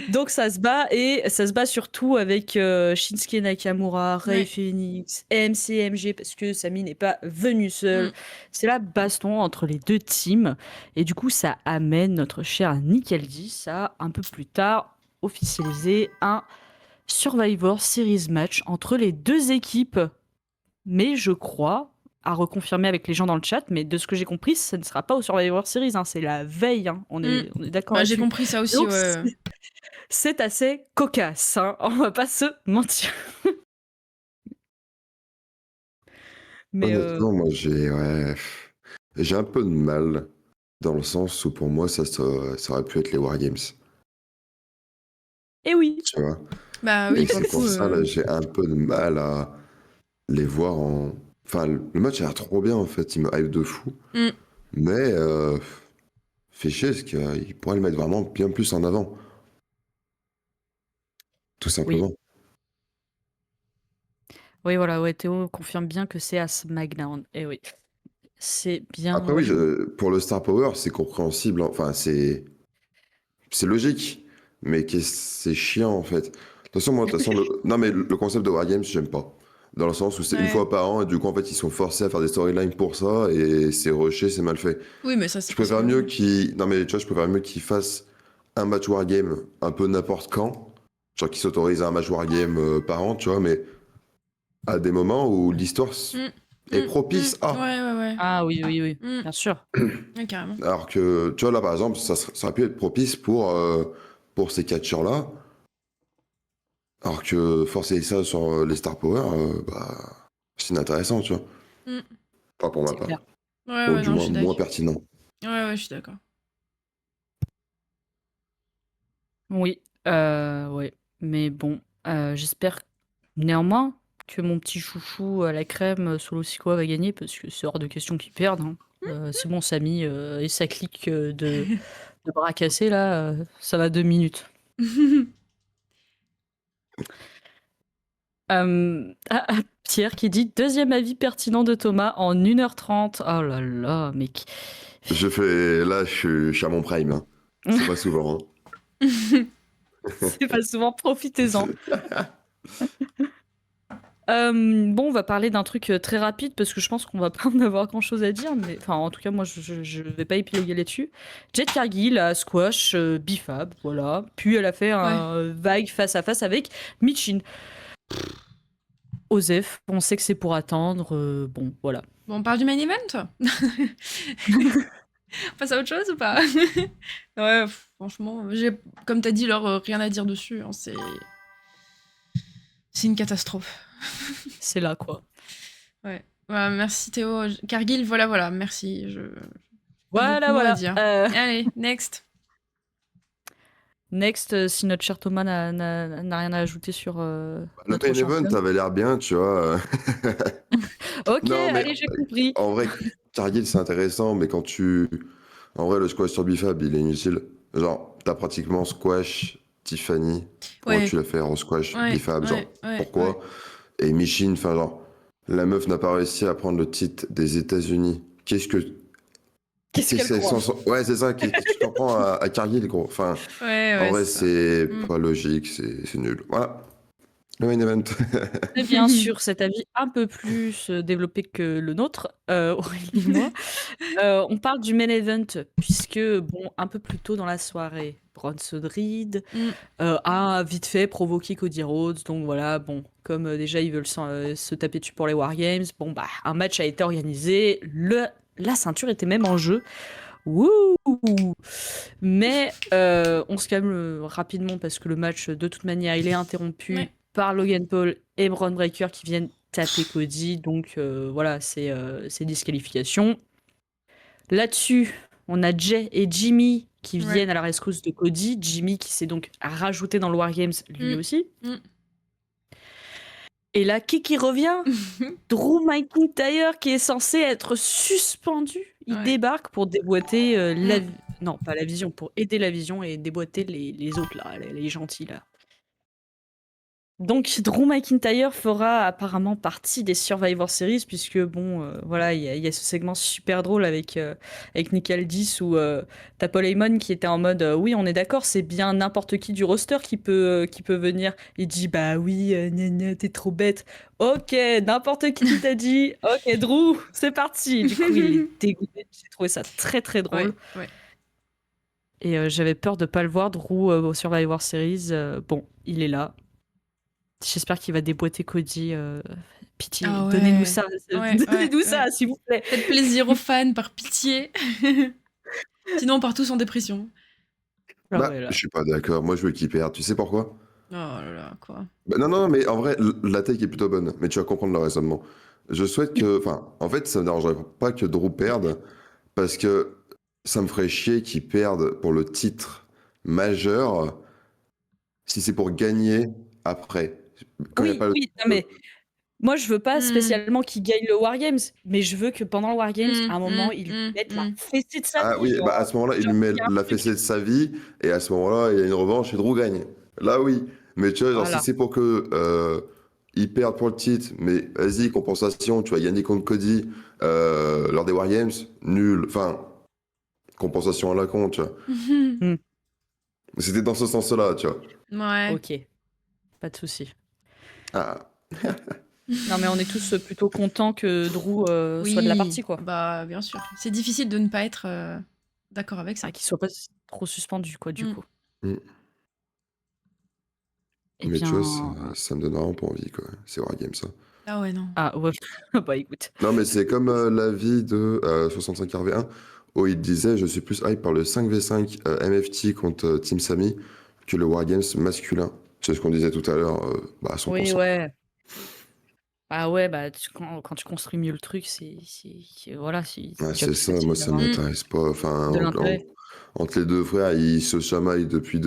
donc ça se bat et ça se bat surtout avec Shinsuke Nakamura, Rey Ouais. Fénix, MCMG parce que Sami n'est pas venu seul. Mm. C'est la baston entre les deux teams et du coup ça amène notre cher Nickel 10 à un peu plus tard officialiser un Survivor Series match entre les deux équipes. Mais je crois, à reconfirmer avec les gens dans le chat, mais de ce que j'ai compris, ça ne sera pas au Survivor Series, hein, c'est la veille, hein, Mm. on est d'accord Bah, j'ai là-dessus. compris ça aussi, Donc ouais. c'est assez cocasse, hein, on va pas se mentir. Mais Honnêtement, moi, j'ai un peu de mal dans le sens où pour moi, ça aurait pu être les Wargames. et oui, Tu vois? Bah Et oui, pour c'est le pour coup. ça, là, j'ai un peu de mal à les voir en. Enfin, le match a l'air trop bien, en fait. Il me hype de fou. Mm. Mais, fait chier, parce qu'il pourrait le mettre vraiment bien plus en avant. Tout oui, simplement. oui, voilà, ouais, Théo confirme bien que c'est à SmackDown. Et oui, c'est bien Après, oui, relou. pour le Star Power, c'est compréhensible. Enfin, c'est logique. Mais c'est chiant, en fait. De toute façon, non, mais le concept de Wargames, j'aime pas. Dans le sens où c'est une Ouais. fois par an, et du coup, en fait, ils sont forcés à faire des storylines pour ça, et c'est rushé, c'est mal fait. Oui, mais ça, c'est Je préfère possible. mieux qu'ils. Non, mais tu vois, je préfère mieux qu'ils fassent un match Wargame un peu n'importe quand. Genre qu'ils s'autorisent un match Wargame par an, tu vois, mais à des moments où l'histoire Mm. est Mm. Mm. propice à. Ouais, ouais, ouais. Ah oui, oui, oui, Mm. bien sûr. Ouais, carrément. Alors que, tu vois, là, par exemple, ça aurait pu être propice pour ces catcheurs-là. Alors que forcer ça sur les Star Power, c'est inintéressant, tu vois. Mm. Pas pour ma C'est part. clair. Ouais, Ou ouais, du non, je moins, suis moins d'accord. pertinent. Ouais, ouais, je suis d'accord. Oui, ouais. Mais bon, j'espère néanmoins que mon petit chouchou à la crème Solo Sikoa va gagner parce que c'est hors de question qu'il perde, hein. C'est bon, Samy et sa clique de bras cassés là, ça va 2 minutes. Pierre qui dit deuxième avis pertinent de Thomas en 1h30. Oh là là, mec. Là, je suis à mon prime, hein. C'est pas souvent, hein. C'est pas souvent, profitez-en. Bon, on va parler d'un truc très rapide parce que je pense qu'on va pas en avoir grand chose à dire, mais enfin, en tout cas, moi je vais pas épiloguer là-dessus. Jade Cargill a squash Bifab, voilà. Puis elle a fait Ouais. un vague face à face avec Michin. Osef, on sait que c'est pour attendre, bon, voilà. Bon, on parle du main event? On passe à autre chose ou pas? Ouais, franchement, comme t'as dit, Laure, rien à dire dessus, hein, c'est une catastrophe. C'est là, quoi. Ouais. Voilà, merci Théo. Cargill, voilà, merci. Pas beaucoup Voilà, de mots à voilà. dire. Allez, next. Next, si notre cher Thomas n'a rien à ajouter sur Le notre main event championne. avait l'air bien, tu vois. Ok, Non, mais allez, j'ai compris. en vrai, Cargill, c'est intéressant, mais en vrai, le squash sur Bifab, il est inutile. Genre, t'as pratiquement squash Tiffany. Pourquoi Ouais, tu l'as fait en squash ouais, Bifab? Genre, ouais. pourquoi? Et Michin, enfin, genre, la meuf n'a pas réussi à prendre le titre des États-Unis. Qu'est-ce qu'elle Qu'est-ce croit? Ouais, c'est ça, qu'est-ce que tu comprends à Cargill, gros? Enfin, Ouais, en ouais, vrai, c'est ça. c'est Mm. pas logique, c'est nul. Voilà. Le main event. Et bien sûr, cet avis un peu plus développé que le nôtre, Aurélie et moi. On parle du main event, puisque, bon, un peu plus tôt dans la soirée, Bronson Reed Mm. a vite fait provoqué Cody Rhodes. Donc voilà, bon, comme déjà ils veulent se taper dessus pour les Wargames, bon, bah, un match a été organisé. La ceinture était même en jeu. Wouh! Mais on se calme rapidement parce que le match, de toute manière, il est interrompu Ouais. par Logan Paul et Braun Breaker qui viennent taper Cody. Donc voilà, c'est disqualification. Là-dessus, on a Jay et Jimmy qui Ouais. viennent à la rescousse de Cody. Jimmy qui s'est donc rajouté dans le Wargames lui aussi. Mm. Et là, qui revient? Drew McIntyre qui est censé être suspendu. Il Ouais. débarque pour déboîter non, pas la vision, pour aider la vision et déboîter les autres là, les gentils là. Donc Drew McIntyre fera apparemment partie des Survivor Series puisque bon, voilà, il y a ce segment super drôle avec Nick Aldis où t'as Paul Heyman qui était en mode oui, on est d'accord, c'est bien n'importe qui du roster qui peut venir. Il dit bah oui, gna gna, t'es trop bête. Ok, n'importe qui t'a dit. Ok, Drew, c'est parti. Du coup, il est dégoûté. J'ai trouvé ça très très drôle. Ouais. Et j'avais peur de pas le voir, Drew, au Survivor Series. Bon, il est là. J'espère qu'il va déboîter Cody. Pitié, Ah ouais. donnez-nous ça. Ouais, Donnez-nous ouais, ça, ouais. s'il vous plaît. Faites plaisir aux fans, par pitié. Sinon, on part tous en dépression. Ah Bah, ouais, là. je suis pas d'accord. Moi, je veux qu'il perde. Tu sais pourquoi? Oh là là, quoi. Bah, non, mais en vrai, la take est plutôt bonne. Mais tu vas comprendre le raisonnement. Je souhaite que. Enfin, en fait, ça me dérangerait pas que Drew perde. Parce que ça me ferait chier qu'il perde pour le titre majeur si c'est pour gagner après. Quand il n'y a Oui, pas le. oui, non, mais moi, je veux pas Mm. spécialement qu'il gagne le Wargames, mais je veux que pendant le Wargames, à un moment, il lui mette la fessée de sa Ah vie. oui, bah à ce moment-là, il lui met il y a un la truc. fessée de sa vie, et à ce moment-là, il y a une revanche et Drew gagne. Là, oui. Mais tu vois, genre, si Voilà. c'est pour que il perde pour le titre, mais vas-y, compensation, tu vas gagner contre Cody lors des Wargames, nul. Enfin, compensation à la con, tu vois. C'était dans ce sens-là, tu vois. Ouais. Ok, pas de souci. Ah. Non, mais on est tous plutôt contents que Drew soit de la partie, quoi. Bah, bien sûr. C'est difficile de ne pas être d'accord avec ça. Ah, qu'il soit pas trop suspendu, quoi, du Mm. coup. Mm. Eh Mais tu vois, bien. ça me donne vraiment pas envie, quoi. C'est Wargames, ça. Ah ouais, non. Ah, ouais. Bah, écoute. Non, mais c'est comme l'avis de 65 RV1 où il disait je suis plus hype par le 5v5 MFT contre Team Sami que le Wargames masculin. C'est ce qu'on disait tout à l'heure, bah à 100%. Oui, ouais. Ah ouais, bah quand tu construis mieux le truc, voilà, Ouais, déjà c'est plus ça, facile moi ça d'avoir m'intéresse pas. Enfin, de l'intérêt. entre les deux frères, ils se chamaillent depuis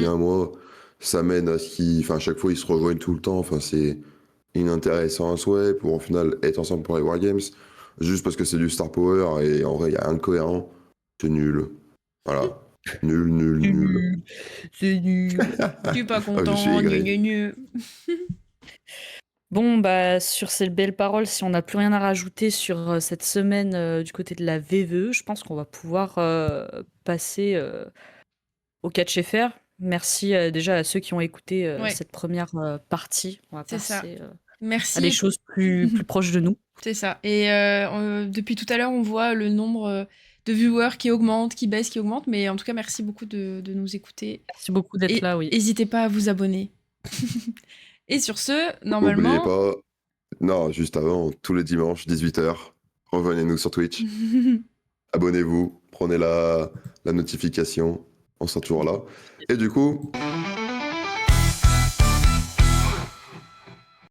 un mois. Ça mène à ce qu'ils. Enfin, à chaque fois, ils se rejoignent tout le temps. Enfin, c'est inintéressant à souhait pour au final être ensemble pour les Wargames. Juste parce que c'est du Star Power et en vrai, il y a rien de cohérent. C'est nul. Voilà. Nul. C'est nul. Je suis pas Ah, je content. suis aigri. Gna, gna, gna. Bon, bah, sur ces belles paroles, si on n'a plus rien à rajouter sur cette semaine du côté de la VVE, je pense qu'on va pouvoir passer au catch FR. Merci déjà à ceux qui ont écouté Ouais. cette première partie. On va C'est ça. passer à Merci. des choses plus proches de nous. C'est ça. Et depuis tout à l'heure, on voit le nombre de viewers qui augmente, qui baisse, qui augmente. Mais en tout cas, merci beaucoup de nous écouter. Merci beaucoup d'être Et là, oui. n'hésitez pas à vous abonner. Et sur ce, N'oubliez normalement... pas. Non, juste avant, tous les dimanches, 18h, revenez-nous sur Twitch. Abonnez-vous, prenez la notification, on sera toujours là. Et du coup,